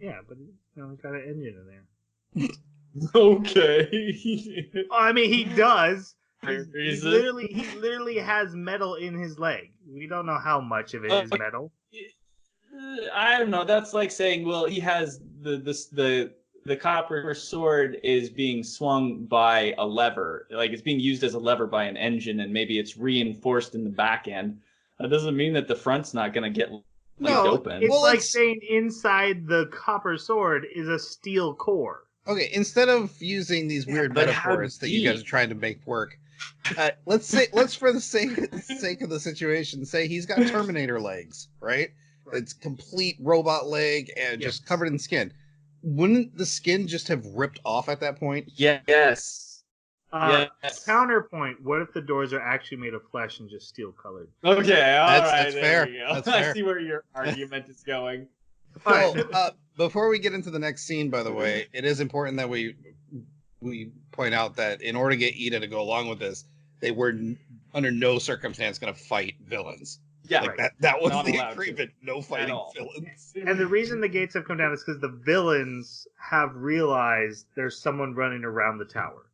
yeah, but he's got an engine in there. Okay. Oh, I mean, he does. He Is it? literally has metal in his leg. We don't know how much of it is metal. I don't know. That's like saying, well, he has the copper sword is being swung by a lever, like it's being used as a lever by an engine, and maybe it's reinforced in the back end. That doesn't mean that the front's not going to get No, open. it's Well, like let's- saying inside the copper sword is a steel core. Okay, instead of using these weird but how metaphors that you guys deep? are trying to make work, let's for the sake of the situation, say he's got Terminator legs, right? It's complete robot leg and Yes. just covered in skin. Wouldn't the skin just have ripped off at that point? Yes. Yes. Counterpoint: what if the doors are actually made of flesh and just steel colored? Okay, all right, That's there fair. we go. That's I fair. see where your argument is going. Oh, before we get into the next scene, by the way, it is important that we point out that in order to get Ida to go along with this, they were under no circumstance going to fight villains. Yeah, Like that was Not the allowed to. agreement. No fighting all. villains. And the reason the gates have come down is because the villains have realized there's someone running around the tower.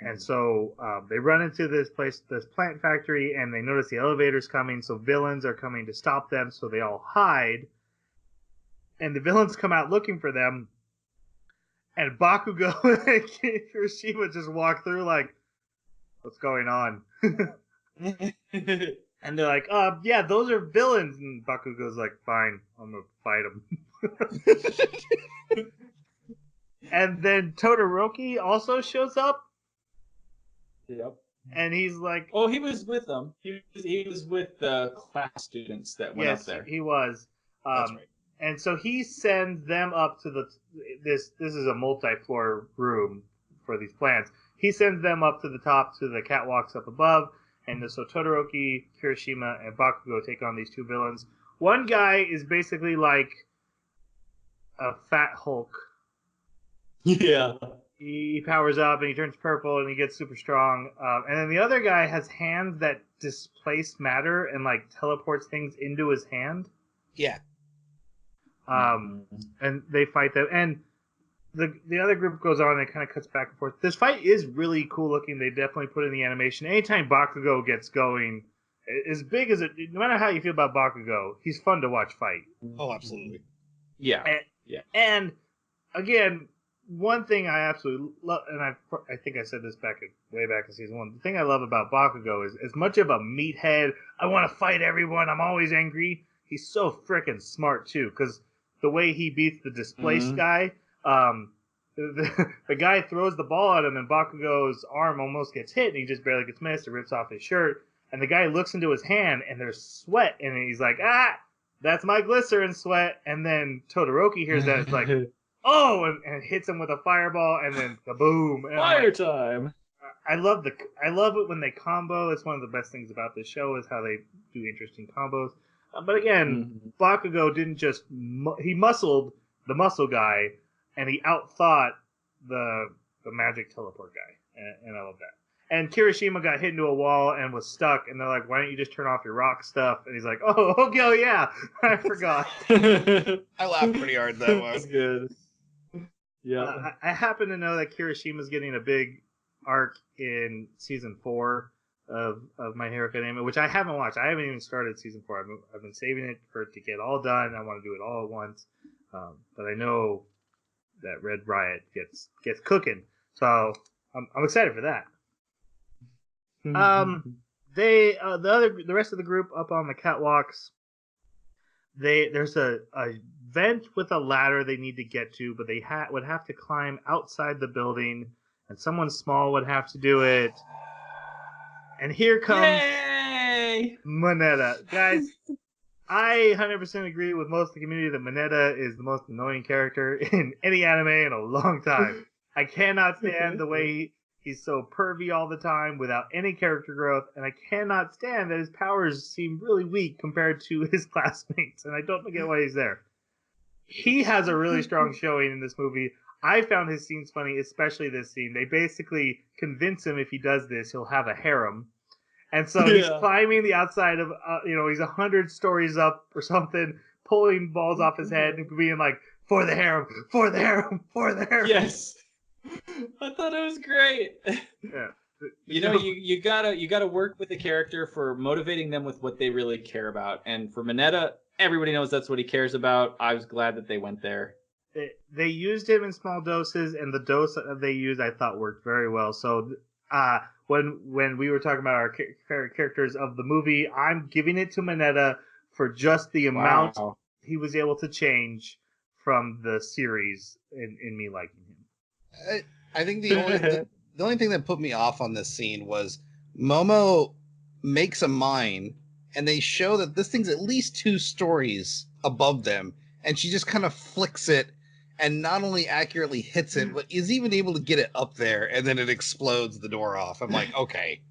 And so they run into this plant factory, and they notice the elevator's coming, so villains are coming to stop them, so they all hide. And the villains come out looking for them, and Bakugo and Hiroshima just walk through like, what's going on? And they're like, yeah, those are villains. And Bakugo's like, fine, I'm going to fight them. And then Todoroki also shows up, Yep. and he's like, Oh, he was with them. He was with the class students that went yes, up there. he was. That's right. And so he sends them up to this is a multi-floor room for these plants. He sends them up to the top to the catwalks up above, and so Todoroki, Kirishima, and Bakugo take on these two villains. One guy is basically like a fat Hulk. Yeah. He powers up and he turns purple and he gets super strong. And then the other guy has hands that displace matter and like teleports things into his hand. Yeah. And they fight them. And the other group goes on and it kind of cuts back and forth. This fight is really cool looking. They definitely put in the animation. Anytime Bakugo gets going, as big as it, no matter how you feel about Bakugo, he's fun to watch fight. Oh, absolutely. Yeah. And again, one thing I absolutely love, and I think I said this way back in season 1. The thing I love about Bakugo is, as much of a meathead, I want to fight everyone, I'm always angry. He's so freaking smart too, because the way he beats the displaced guy, the guy throws the ball at him, and Bakugo's arm almost gets hit, and he just barely gets missed. It rips off his shirt, and the guy looks into his hand, and there's sweat, and he's like, that's my glycerin sweat. And then Todoroki hears that, it's like, oh, and hits him with a fireball, and then kaboom! And I'm Fire like, time. I love it when they combo. It's one of the best things about this show is how they do interesting combos. But again, Bakugo didn't just he muscled the muscle guy, and he outthought the magic teleport guy, and I love that. And Kirishima got hit into a wall and was stuck, and they're like, "Why don't you just turn off your rock stuff?" And he's like, "Oh, okay, oh yeah, I forgot." I laughed pretty hard that That's one. good. Yeah. I happen to know that Kirishima's getting a big arc in season 4 of My Hero Academia, which I haven't watched. I haven't even started season 4. I've been saving it for it to get all done. I want to do it all at once. But I know Red Riot gets cooking. So I'm excited for that. The rest of the group up on the catwalks. There's a vent with a ladder they need to get to, but they would have to climb outside the building, and someone small would have to do it. And here comes Yay! Moneta. Guys, I 100% agree with most of the community that Moneta is the most annoying character in any anime in a long time. I cannot stand the way he's so pervy all the time without any character growth, and I cannot stand that his powers seem really weak compared to his classmates, and I don't get why he's there. He has a really strong showing in this movie. I found his scenes funny, especially this scene. They basically convince him if he does this, he'll have a harem. And so he's climbing the outside of, he's 100 stories up or something, pulling balls off his head and being like, for the harem, for the harem, for the harem. Yes. I thought it was great. Yeah. You gotta work with the character for motivating them with what they really care about. And for Moneta, everybody knows that's what he cares about. I was glad that they went there. They used him in small doses, and the dose that they used I thought worked very well. So when we were talking about our characters of the movie, I'm giving it to Moneta for just the amount he was able to change from the series in me liking him. I think the only thing that put me off on this scene was Momo makes a mine, and they show that this thing's at least 2 stories above them, and she just kind of flicks it and not only accurately hits it, but is even able to get it up there, and then it explodes the door off. I'm like, okay,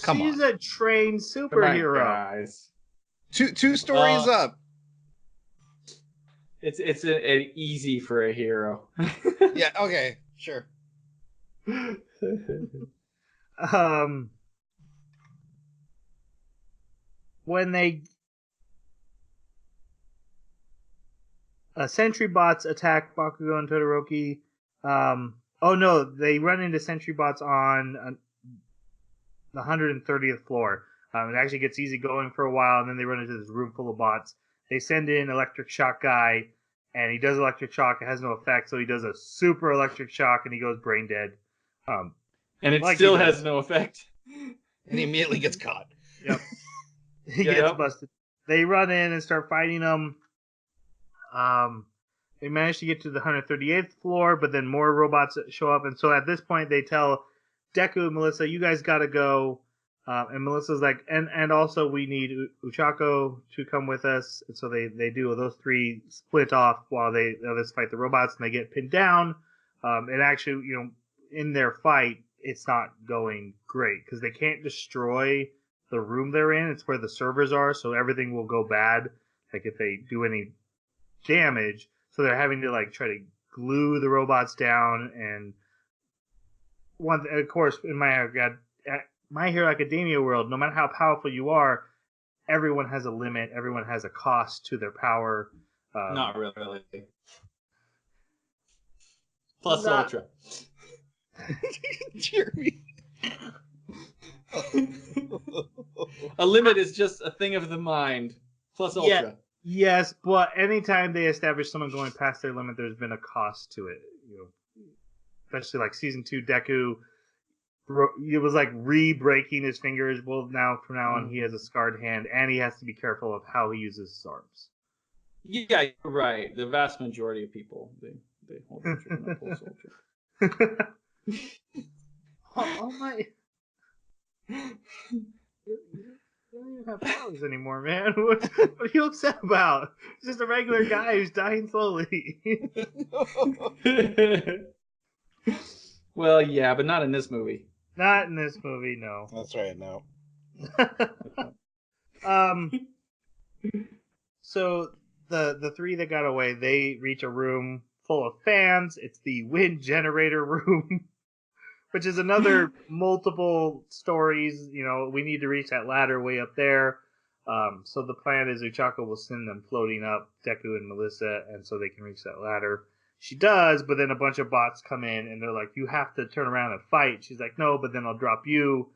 come on. She's a trained superhero. Guys. Two stories up. It's an easy for a hero. Yeah, okay, sure. When they sentry bots attack Bakugo and Todoroki. They run into sentry bots on the 130th floor. It actually gets easy going for a while, and then they run into this room full of bots. They send in Electric Shock guy, and he does Electric Shock. It has no effect, so he does a super Electric Shock, and he goes brain dead. And it still has no effect. And he immediately gets caught. Yep. He gets busted. They run in and start fighting him. They manage to get to the 138th floor, but then more robots show up. And so at this point, they tell Deku and Melissa, you guys got to go. And Melissa's like, and also we need Uchako to come with us. And so they do. Those 3 split off while they fight the robots, and they get pinned down. And actually, in their fight, it's not going great because they can't destroy the room they're in. It's where the servers are, so everything will go bad. Like if they do any damage, so they're having to try to glue the robots down. And of course, in My Hero Academia world, no matter how powerful you are, everyone has a limit. Everyone has a cost to their power. Not really. Plus Ultra. Jeremy. A limit is just a thing of the mind. Plus Ultra. Yeah, yes, but anytime they establish someone going past their limit, there's been a cost to it. Especially like season 2, Deku. It was like re-breaking his fingers. Well, from now on, he has a scarred hand, and he has to be careful of how he uses his arms. Yeah, you're right. The vast majority of people, they hold Ultra, not Plus Ultra. Oh my! You don't even have powers anymore, man. What are you upset about? It's just a regular guy who's dying slowly. Well, yeah, but not in this movie. Not in this movie, no. That's right, no. So the 3 that got away, they reach a room full of fans. It's the wind generator room, which is another multiple stories. We need to reach that ladder way up there. So the plan is Uchako will send them floating up, Deku and Melissa, and so they can reach that ladder. She does, but then a bunch of bots come in, and they're like, you have to turn around and fight. She's like, no, but then I'll drop you.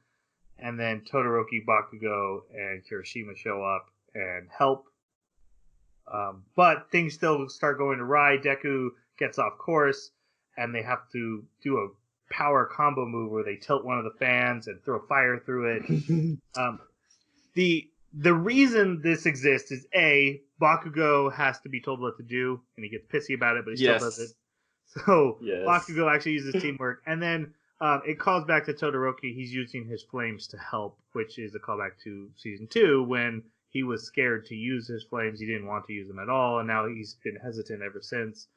And then Todoroki, Bakugo, and Kirishima show up and help. But things still start going awry. Deku gets off course. and they have to do a power combo move where they tilt one of the fans and throw fire through it. The reason this exists is Bakugo has to be told what to do, and he gets pissy about it, but he still does it. So Bakugo actually uses teamwork, and then it calls back to Todoroki. He's using his flames to help, which is a callback to season 2 when he was scared to use his flames. He didn't want to use them at all, and now he's been hesitant ever since.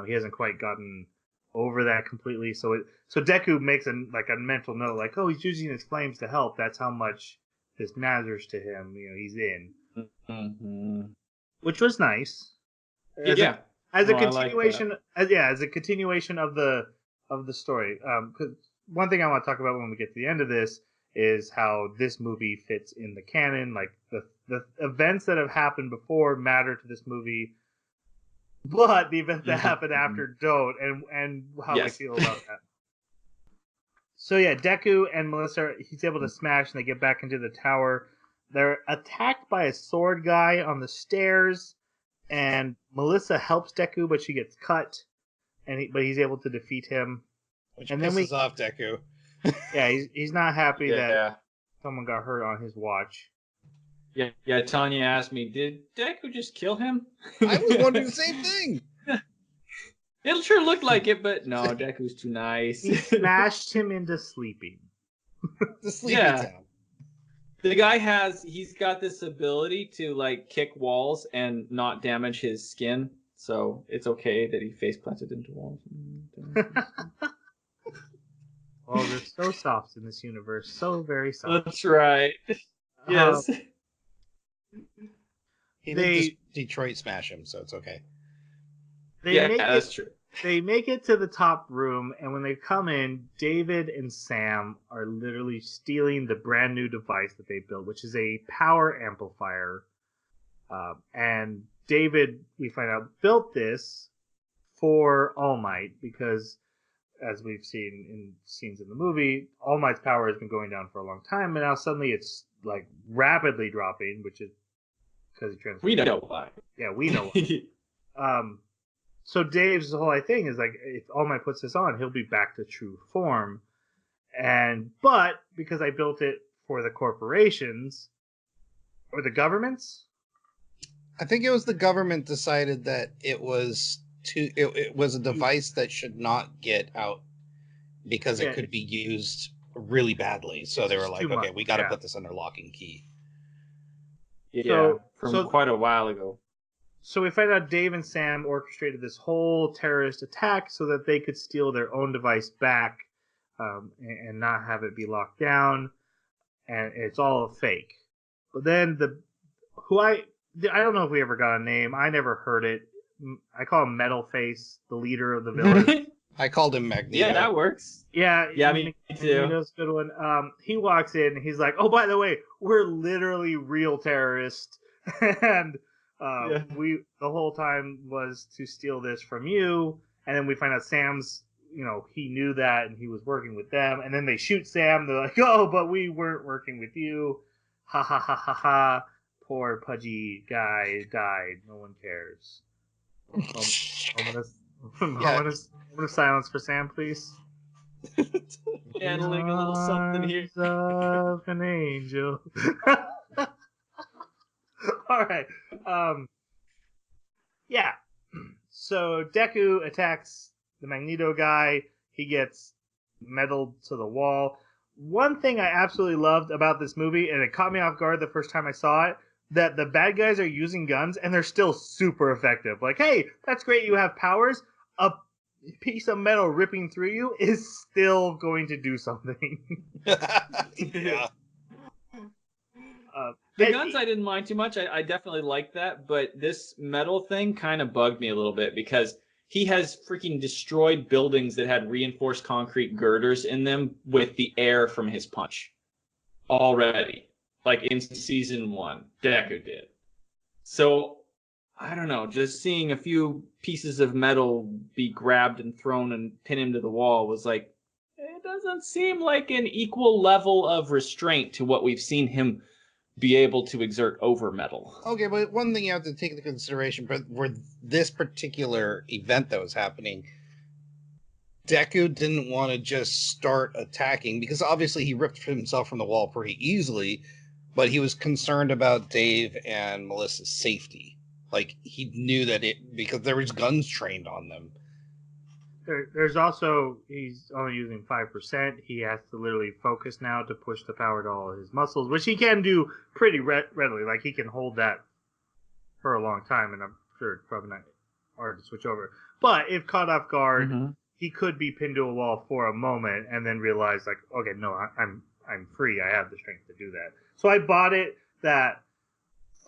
He hasn't quite gotten over that completely. So Deku makes a mental note, like, oh, he's using his flames to help. That's how much this matters to him. He's in, which was nice. As a continuation of the story. Because one thing I want to talk about when we get to the end of this is how this movie fits in the canon. Like the events that have happened before matter to this movie, but the events that happen after don't, and how I feel about that. So yeah, Deku and Melissa, he's able to smash, and they get back into the tower. They're attacked by a sword guy on the stairs, and Melissa helps Deku, but she gets cut, but he's able to defeat him. Which pisses off Deku. Yeah, he's not happy that someone got hurt on his watch. Yeah. Tanya asked me, did Deku just kill him? I was wondering the same thing. It sure looked like it, but no, Deku's too nice. He smashed him into sleeping. The sleeping town. The guy he's got this ability to like kick walls and not damage his skin, so it's okay that he face planted into walls. Oh, they're so soft in this universe, so very soft. That's right. Yes. They Detroit smash him, so it's okay. That's true. They make it to the top room, and when they come in, David and Sam are literally stealing the brand new device that they built, which is a power amplifier. And David, we find out, built this for All Might because, as we've seen in scenes in the movie, All Might's power has been going down for a long time, and now suddenly it's like rapidly dropping, which is because he transformed. We know why. Yeah, we know why. So Dave's whole thing is like, if All Might puts this on, he'll be back to true form. But because I built it for the corporations or the governments, I think it was the government decided that it was a device that should not get out because it could be used really badly. So they were like, okay, we got to put this under lock and key. Yeah, from quite a while ago. So we find out Dave and Sam orchestrated this whole terrorist attack so that they could steal their own device back and not have it be locked down. And it's all a fake. But then I don't know if we ever got a name. I never heard it. I call him Metal Face, the leader of the village. I called him Magneto. Yeah, that works. Yeah, me too. Magneto's a good one. He walks in and he's like, "Oh, by the way, we're literally real terrorists." And the whole time was to steal this from you, and then we find out Sam's, he knew that and he was working with them, and then they shoot Sam. They're like, "Oh, but we weren't working with you." Ha ha ha ha ha! Poor pudgy guy died. No one cares. Ominous silence for Sam, please. Channeling a little something here. Of an angel. All right. Yeah. So Deku attacks the Magneto guy. He gets meddled to the wall. One thing I absolutely loved about this movie, and it caught me off guard the first time I saw it, that the bad guys are using guns and they're still super effective. Like, hey, that's great, you have powers. A piece of metal ripping through you is still going to do something. Yeah. The guns I didn't mind too much. I definitely liked that, but this metal thing kind of bugged me a little bit because he has freaking destroyed buildings that had reinforced concrete girders in them with the air from his punch already. Like in season 1, Deku did. So, I don't know, just seeing a few pieces of metal be grabbed and thrown and pin him to the wall was like, it doesn't seem like an equal level of restraint to what we've seen him be able to exert over metal. Okay, but one thing you have to take into consideration for this particular event that was happening, Deku didn't want to just start attacking because obviously he ripped himself from the wall pretty easily, but he was concerned about Dave and Melissa's safety. Like, he knew that because there was guns trained on them. There's also, he's only using 5%. He has to literally focus now to push the power to all his muscles, which he can do pretty readily. Like, he can hold that for a long time, and I'm sure it's probably not hard to switch over. But if caught off guard, he could be pinned to a wall for a moment and then realize, like, okay, no, I'm free. I have the strength to do that. So I bought it that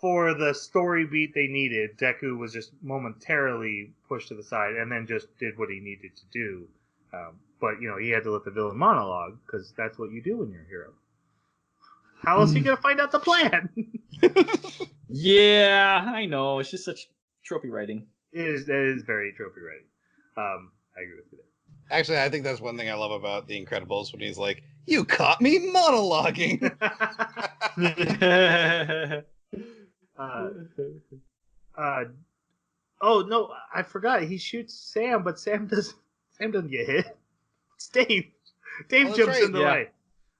for the story beat they needed, Deku was just momentarily pushed to the side and then just did what he needed to do. But, you know, he had to let the villain monologue because that's what you do when you're a hero. How else are you going to find out the plan? Yeah, I know. It's just such tropey writing. It is very tropey writing. I agree with you there. Actually, I think that's one thing I love about The Incredibles when he's like, "You caught me monologuing." Oh no, I forgot. He shoots Sam, but Sam doesn't get hit. It's Dave. Dave jumps in the way.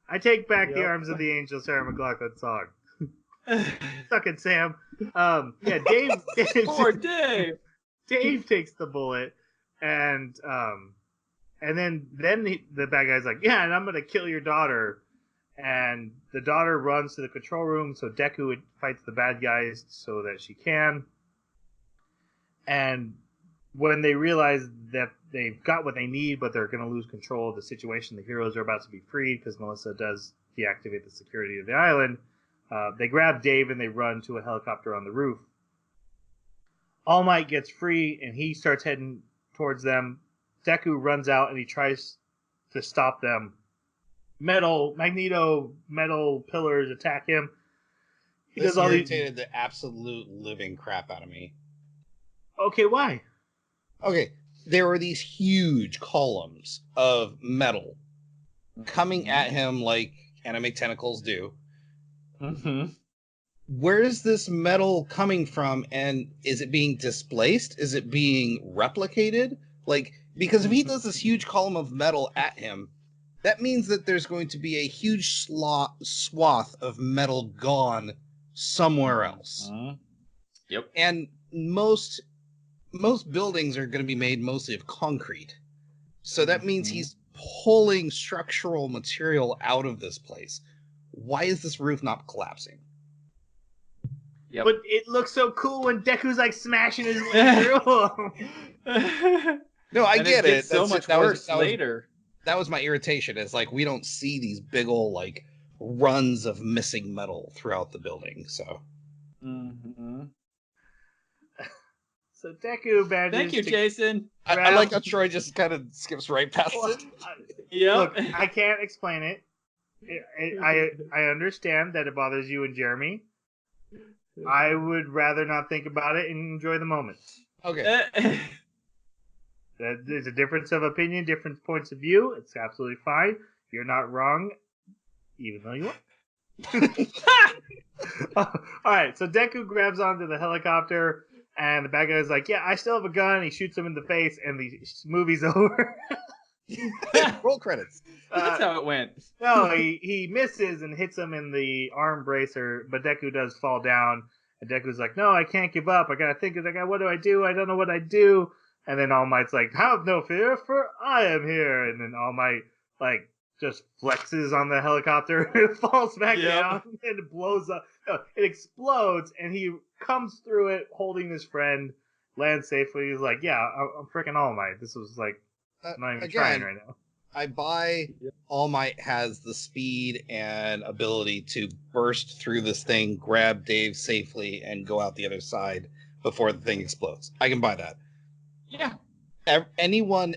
I take back the Arms of the Angel, Sarah McLachlan song. Suck it, Sam. Yeah, Dave. Poor Dave. Dave takes the bullet, and then the bad guy's like, yeah, and I'm gonna kill your daughter. And the daughter runs to the control room, so Deku fights the bad guys so that she can. And when they realize that they've got what they need, but they're going to lose control of the situation, the heroes are about to be freed because Melissa does deactivate the security of the island. They grab Dave and they run to a helicopter on the roof. All Might gets free and he starts heading towards them. Deku runs out and he tries to stop them. Magneto metal pillars attack him. This irritated the absolute living crap out of me. Okay, why? Okay, there were these huge columns of metal coming at him like anime tentacles do. Mm-hmm. Where is this metal coming from, and is it being displaced? Is it being replicated? Like, because if he does this huge column of metal at him, that means that there's going to be a huge swath of metal gone somewhere else. Yep. And most buildings are going to be made mostly of concrete. So that means he's pulling structural material out of this place. Why is this roof not collapsing? Yep. But it looks so cool when Deku's like smashing his way through. No, I get it. Gets so much worse later. That was my irritation. It's like we don't see these big old like runs of missing metal throughout the building. So, so Deku manages. Thank you, Jason. I like how Troy just kind of skips right past it. Yeah. Look, I can't explain it. I understand that it bothers you and Jeremy. I would rather not think about it and enjoy the moment. Okay. There's a difference of opinion, different points of view. It's absolutely fine. You're not wrong, even though you are. All right, so Deku grabs onto the helicopter, and the bad guy's like, yeah, I still have a gun. He shoots him in the face, and the movie's over. Roll credits. That's how it went. No, he misses and hits him in the arm bracer, but Deku does fall down. And Deku's like, no, I can't give up. I gotta think. Like, what do I do? I don't know what I do. And then All Might's like, have no fear, for I am here. And then All Might, like, just flexes on the helicopter and it falls back down and it blows up. No, it explodes and he comes through it holding his friend, lands safely. He's like, yeah, I'm freaking All Might. This was like, I'm not even trying right now. I buy All Might has the speed and ability to burst through this thing, grab Dave safely, and go out the other side before the thing explodes. I can buy that. Yeah. Anyone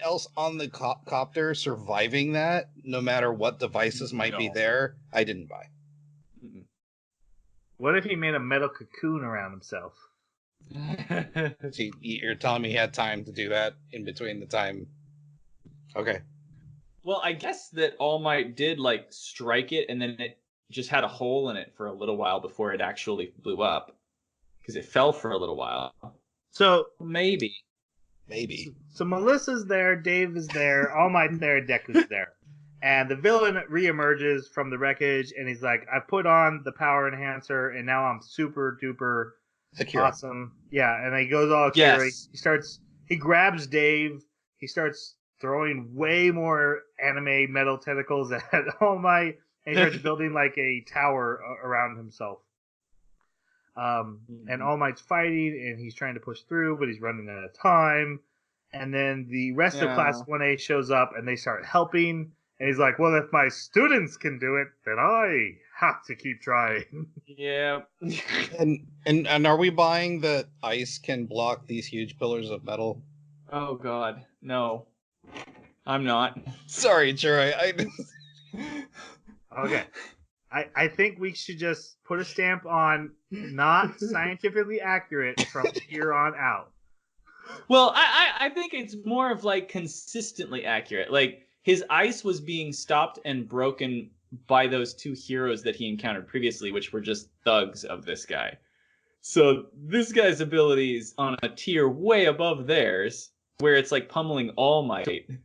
else on the copter surviving that, no matter what devices might be there, I didn't buy. What if he made a metal cocoon around himself? See, you're telling me he had time to do that in between the time. Okay. Well, I guess that All Might did like strike it, and then it just had a hole in it for a little while before it actually blew up, because it fell for a little while. So maybe. Maybe. So Melissa's there, Dave is there, All Might's there, Deku's there. And the villain reemerges from the wreckage, and he's like, I put on the power enhancer, and now I'm super duper Akira. awesome. Yeah, and he goes all Akira. Yes. He grabs Dave, he starts throwing way more anime metal tentacles at All Might, and he starts building like a tower around himself. And All Might's fighting, and he's trying to push through, but he's running out of time. And then the rest of Class 1A shows up, and they start helping. And he's like, well, if my students can do it, then I have to keep trying. Yeah. And are we buying that ice can block these huge pillars of metal? Oh God, no. I'm not. Sorry, Troy. Okay. I think we should just put a stamp on not scientifically accurate from here on out. Well, I think it's more of like consistently accurate. Like his ice was being stopped and broken by those two heroes that he encountered previously, which were just thugs of this guy. So this guy's ability is on a tier way above theirs, where it's like pummeling All Might. Anyway,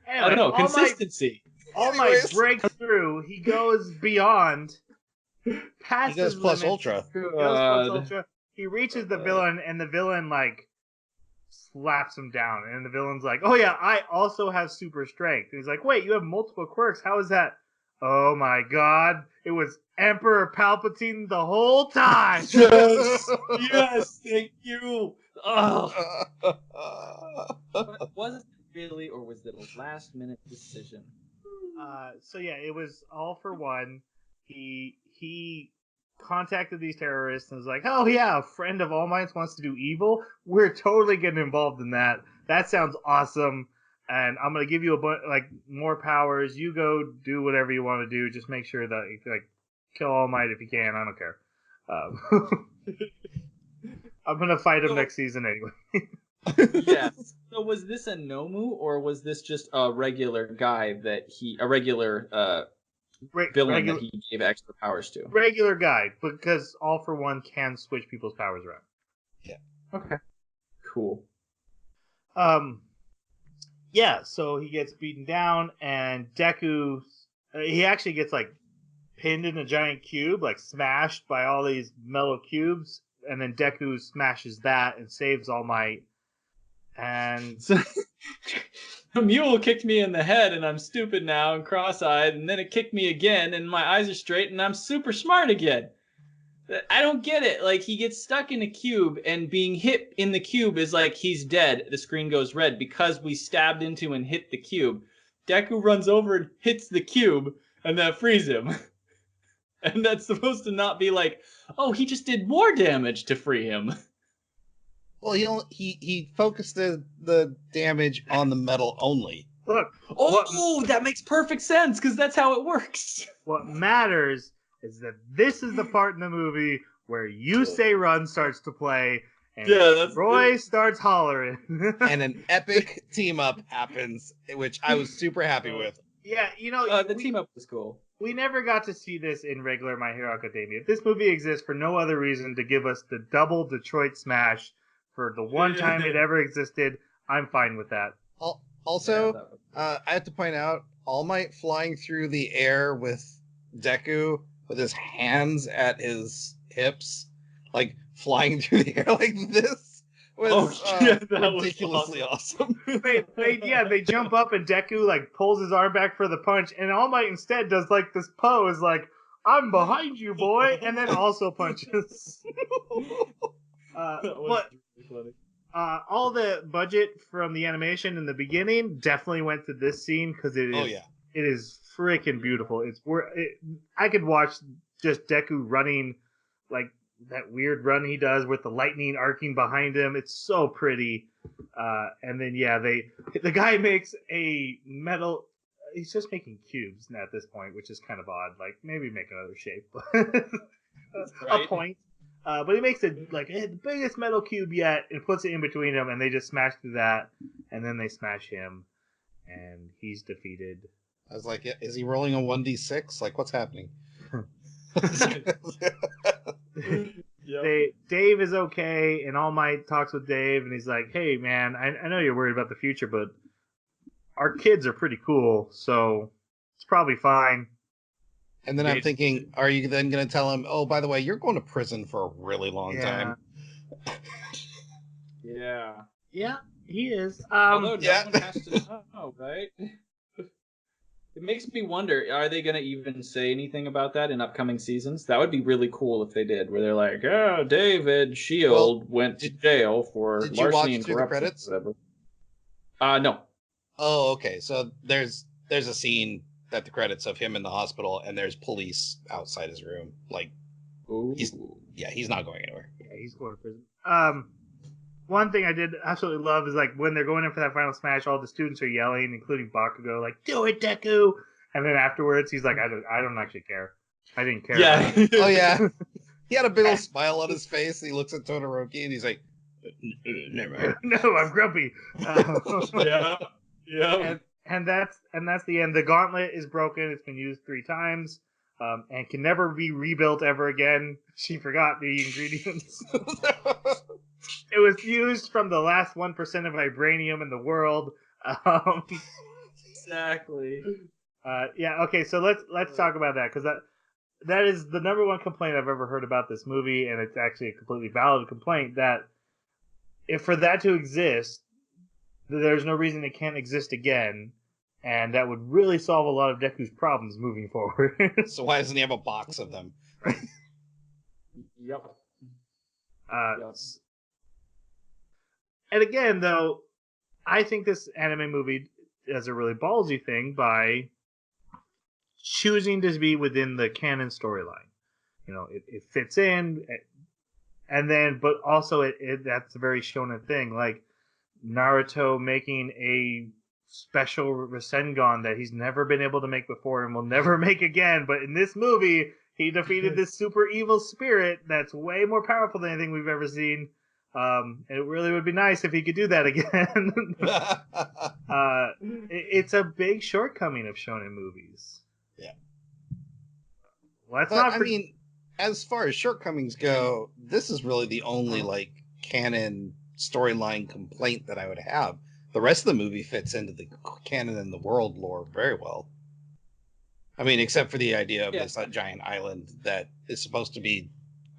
I don't know, consistency. All Might breaks through. He goes beyond. Past He goes his plus limits. ultra. He goes plus ultra. He reaches the villain, and the villain like slaps him down. And the villain's like, "Oh yeah, I also have super strength." And he's like, "Wait, you have multiple quirks? How is that?" Oh my God! It was Emperor Palpatine the whole time. Yes, yes, thank you. Oh, but was it really, or was it a last-minute decision? So yeah, it was all for one. He contacted these terrorists and was like, "Oh yeah, a friend of All Might's wants to do evil. We're totally getting involved in that. That sounds awesome. And I'm gonna give you a bunch like more powers. You go do whatever you want to do. Just make sure that you like kill All Might if you can. I don't care. I'm gonna fight him next season anyway." Yes. So was this a Nomu, or was this just a regular guy that villain that he gave extra powers to? Regular guy, because All for One can switch people's powers around. Yeah. Okay. Cool. Yeah, so he gets beaten down, and Deku, he actually gets like pinned in a giant cube, like smashed by all these metal cubes, and then Deku smashes that and saves All Might. And so, a mule kicked me in the head, and I'm stupid now and cross-eyed, and then it kicked me again, and my eyes are straight, and I'm super smart again. I don't get it. Like, he gets stuck in a cube, and being hit in the cube is like he's dead. The screen goes red because we stabbed into and hit the cube. Deku runs over and hits the cube, and that frees him. And that's supposed to not be like, oh, he just did more damage to free him. Well, he focused the damage on the metal only. look, that makes perfect sense, because that's how it works. what matters is that this is the part in the movie where You Say Run starts to play, and Roy starts hollering. And an epic team up happens, which I was super happy with. Yeah, you know, the team up was cool. We never got to see this in regular My Hero Academia. This movie exists for no other reason to give us the double Detroit smash for the one time it ever existed. I'm fine with that. Also, I have to point out, All Might flying through the air with Deku with his hands at his hips, like flying through the air like this, was ridiculously awesome. They jump up and Deku like pulls his arm back for the punch, and All Might instead does like this pose, like "I'm behind you, boy," and then also punches. But all the budget from the animation in the beginning definitely went to this scene because it is freaking beautiful. I could watch just Deku running like that weird run he does with the lightning arcing behind him. It's so pretty. And then the guy makes a metal. He's just making cubes at this point, which is kind of odd. Like maybe make another shape, a point. But he makes it like the biggest metal cube yet and puts it in between them, and they just smash through that, and then they smash him, and he's defeated. I was like, is he rolling a 1d6? Like, what's happening? Dave is okay, and All Might talks with Dave, and he's like, "Hey, man, I know you're worried about the future, but our kids are pretty cool, so it's probably fine." And then I'm thinking, are you then going to tell him, oh, by the way, you're going to prison for a really long time? Yeah. Yeah, he is. Although no one has to know, right? It makes me wonder, are they going to even say anything about that in upcoming seasons? That would be really cool if they did, where they're like, oh, David Shield went to jail for larceny and corruption. The credits? Whatever. No. Oh, okay. So there's a scene at the credits of him in the hospital, and there's police outside his room. Like, he's not going anywhere. Yeah, he's going to prison. One thing I did absolutely love is like when they're going in for that final smash, all the students are yelling, including Bakugo, like "Do it, Deku!" And then afterwards, he's like, "I don't actually care. I didn't care." Yeah. About it. Oh yeah. He had a big old smile on his face. And he looks at Todoroki and he's like, "Never mind." No, I'm grumpy. Yeah. And that's the end. The gauntlet is broken. It's been used 3 times, and can never be rebuilt ever again. She forgot the ingredients. It was used from the last 1% of vibranium in the world. Exactly. Yeah. Okay. So let's talk about that, because that is the number one complaint I've ever heard about this movie, and it's actually a completely valid complaint. That if for that to exist, there's no reason it can't exist again, and that would really solve a lot of Deku's problems moving forward. So why doesn't he have a box of them? Yep. Yes. And again, though, I think this anime movie does a really ballsy thing by choosing to be within the canon storyline. You know, it fits in, and then, but also that's a very shonen thing. Like Naruto making a special Rasengan that he's never been able to make before and will never make again. But in this movie, he defeated this super evil spirit that's way more powerful than anything we've ever seen. It really would be nice if he could do that again. It's a big shortcoming of shonen movies. Yeah. I mean, as far as shortcomings go, this is really the only like canon storyline complaint that I would have. The rest of the movie fits into the canon and the world lore very well. I mean, except for the idea of this giant island that is supposed to be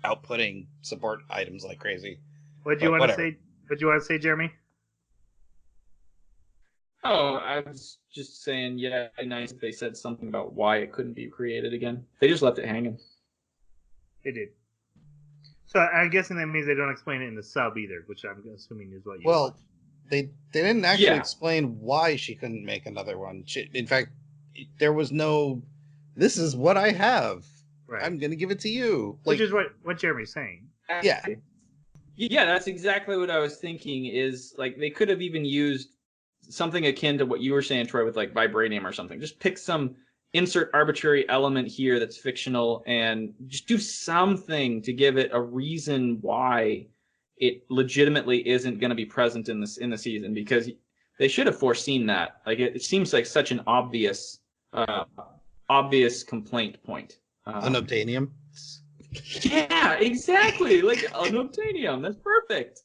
outputting support items like crazy. What do you want to say, Jeremy? Oh, I was just saying, yeah, nice if they said something about why it couldn't be created again. They just left it hanging. They did. So I'm guessing that means they don't explain it in the sub either, which I'm assuming is what you. Well, they didn't actually explain why she couldn't make another one. In fact, there was no. This is what I have. Right. I'm going to give it to you. Which is what Jeremy's saying. Yeah. Yeah, that's exactly what I was thinking. Is like they could have even used something akin to what you were saying, Troy, with like vibranium or something. Just pick some insert arbitrary element here that's fictional and just do something to give it a reason why it legitimately isn't going to be present in the season, because they should have foreseen that. Like it seems like such an obvious complaint point. Unobtainium. Yeah, exactly. Like unobtainium. That's perfect.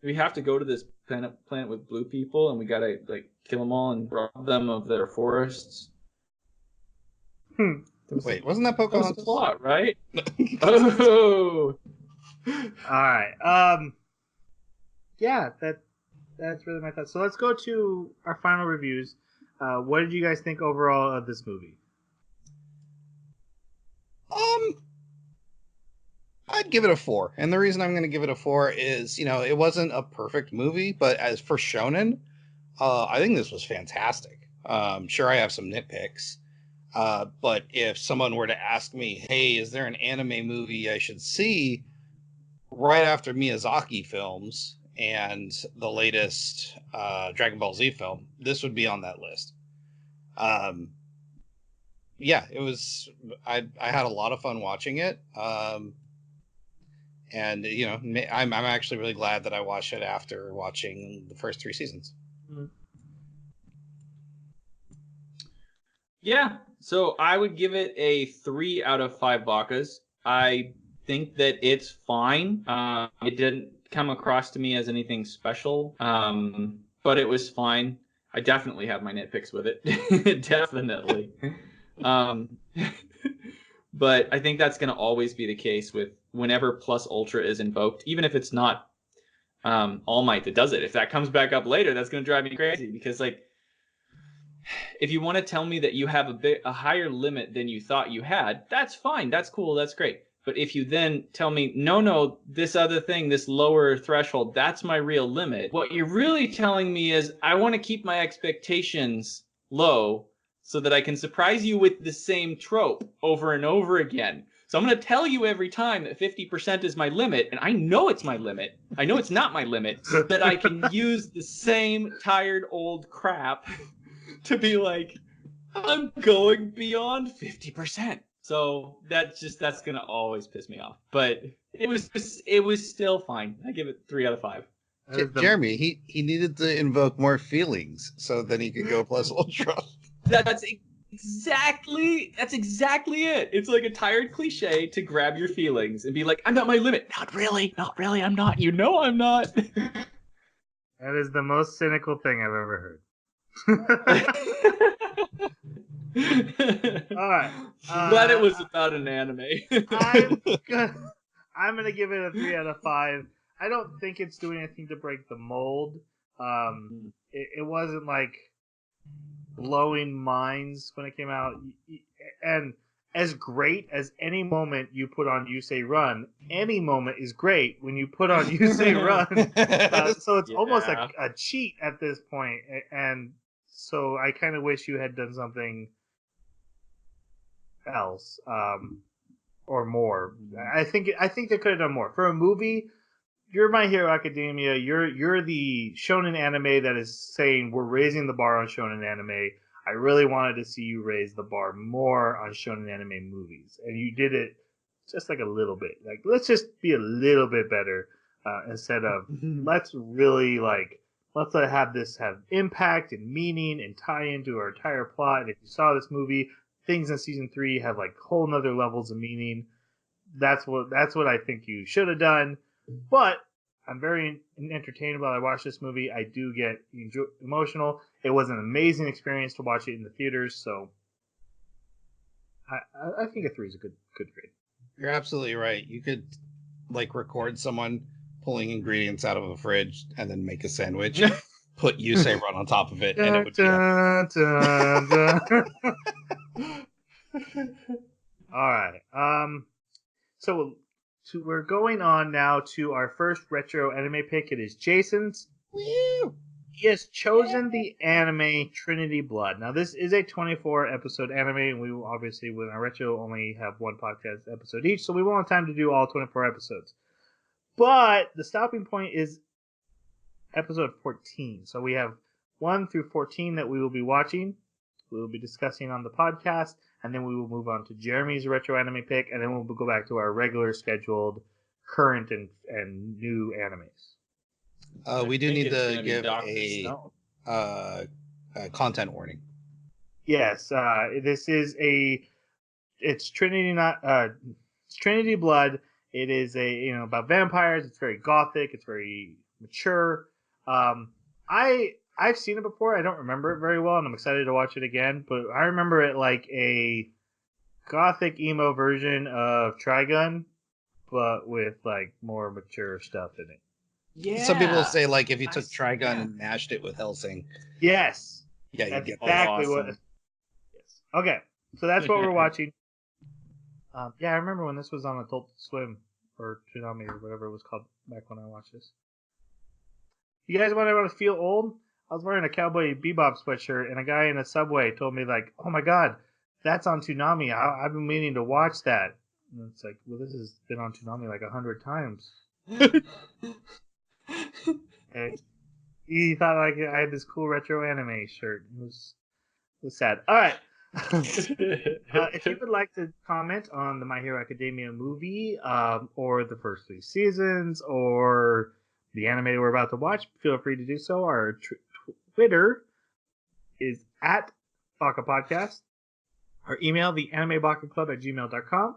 We have to go to this planet with blue people, and we gotta like kill them all and rob them of their forests. Wait, wasn't that Pocahontas? That was the plot, right? Oh. All right. Yeah, that's really my thought. So let's go to our final reviews. What did you guys think overall of this movie? I'd give it a 4. And the reason I'm going to give it a 4 is, it wasn't a perfect movie, but as for shonen, I think this was fantastic. Sure, I have some nitpicks. But if someone were to ask me, hey, is there an anime movie I should see right after Miyazaki films and the latest Dragon Ball Z film, this would be on that list. Yeah, it was. I had a lot of fun watching it. And I'm actually really glad that I watched it after watching the first 3 seasons. Yeah, so I would give it a 3 out of 5 Bakas. I think that it's fine. It didn't come across to me as anything special, but it was fine. I definitely have my nitpicks with it. Definitely. But I think that's going to always be the case with whenever Plus Ultra is invoked, even if it's not All Might that does it. If that comes back up later, that's going to drive me crazy because, like, if you want to tell me that you have a higher limit than you thought you had, that's fine. That's cool. That's great. But if you then tell me, no, this other thing, this lower threshold, that's my real limit. What you're really telling me is I want to keep my expectations low so that I can surprise you with the same trope over and over again. So I'm going to tell you every time that 50% is my limit, and I know it's my limit. I know it's not my limit, so that I can use the same tired old crap to be like, I'm going beyond 50%. So that's gonna always piss me off. But it was still fine. I give it 3 out of 5. Jeremy, he needed to invoke more feelings so that he could go Plus Ultra. That's exactly it. It's like a tired cliche to grab your feelings and be like, I'm not my limit. Not really, I'm not. You know I'm not. That is the most cynical thing I've ever heard. All right. Glad it was about an anime. I'm gonna give it a 3 out of 5. I don't think it's doing anything to break the mold. It wasn't like blowing minds when it came out, and as great as any moment you put on You Say Run, any moment is great when you put on You Say Run. So it's almost like a cheat at this point, and so I kind of wish you had done something else, or more. I think they could have done more for a movie. You're My Hero Academia. You're the shonen anime that is saying we're raising the bar on shonen anime. I really wanted to see you raise the bar more on shonen anime movies, and you did it just like a little bit. Like, let's just be a little bit better, instead of let's have this have impact and meaning and tie into our entire plot. And if you saw this movie, things in season 3 have like whole nother levels of meaning. That's what I think you should have done. But I'm very entertained while I watch this movie. I do get emotional. It was an amazing experience to watch it in the theaters. So I think a 3 is a good grade. You're absolutely right. You could like record someone pulling ingredients out of a fridge and then make a sandwich. Put You Say Run on top of it, and it would be. All right. So we're going on now to our first retro anime pick. It is Jason's. Woo! He has chosen the anime Trinity Blood. Now, this is a 24-episode anime, and we will obviously, with our retro, only have one podcast episode each, so we won't have time to do all 24 episodes. But the stopping point is episode 14. So we have 1 through 14 that we will be watching. We will be discussing on the podcast, and then we will move on to Jeremy's retro anime pick, and then we'll go back to our regular scheduled current and new animes. We do need to give a content warning. Yes, this is it's Trinity, it's Trinity Blood. It is about vampires. It's very gothic. It's very mature. I've seen it before. I don't remember it very well, and I'm excited to watch it again. But I remember it like a gothic emo version of Trigun, but with like more mature stuff in it. Yeah. Some people say like if you took Trigun and mashed it with Hellsing. Yes. Yeah, that's you get exactly awesome. what. Yes. Okay, so that's what we're watching. Yeah, I remember when this was on Adult Swim or Toonami or whatever it was called back when I watched this. You guys want to feel old? I was wearing a Cowboy Bebop sweatshirt, and a guy in a subway told me, like, oh my god, that's on Toonami. I've been meaning to watch that. And it's like, well, this has been on Toonami like 100 times. And he thought like I had this cool retro anime shirt. It was sad. All right. If you would like to comment on the My Hero Academia movie, or the first 3 seasons, or the anime we're about to watch, feel free to do so. Our Twitter is at Baka Podcast. Our email, the animebakaclub@gmail.com.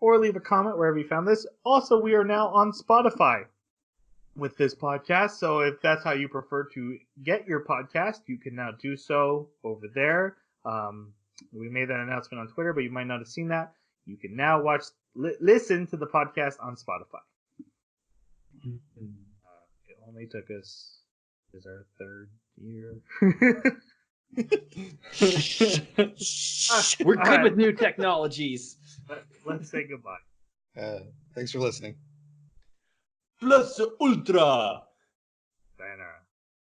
or leave a comment wherever you found this. Also, we are now on Spotify with this podcast, so if that's how you prefer to get your podcast, you can now do so over there. We made that announcement on Twitter, but you might not have seen that. You can now listen to the podcast on Spotify. It only took us, this is our 3rd year. We're good with new technologies. Let's say goodbye. Thanks for listening. Plus Ultra. Sayonara.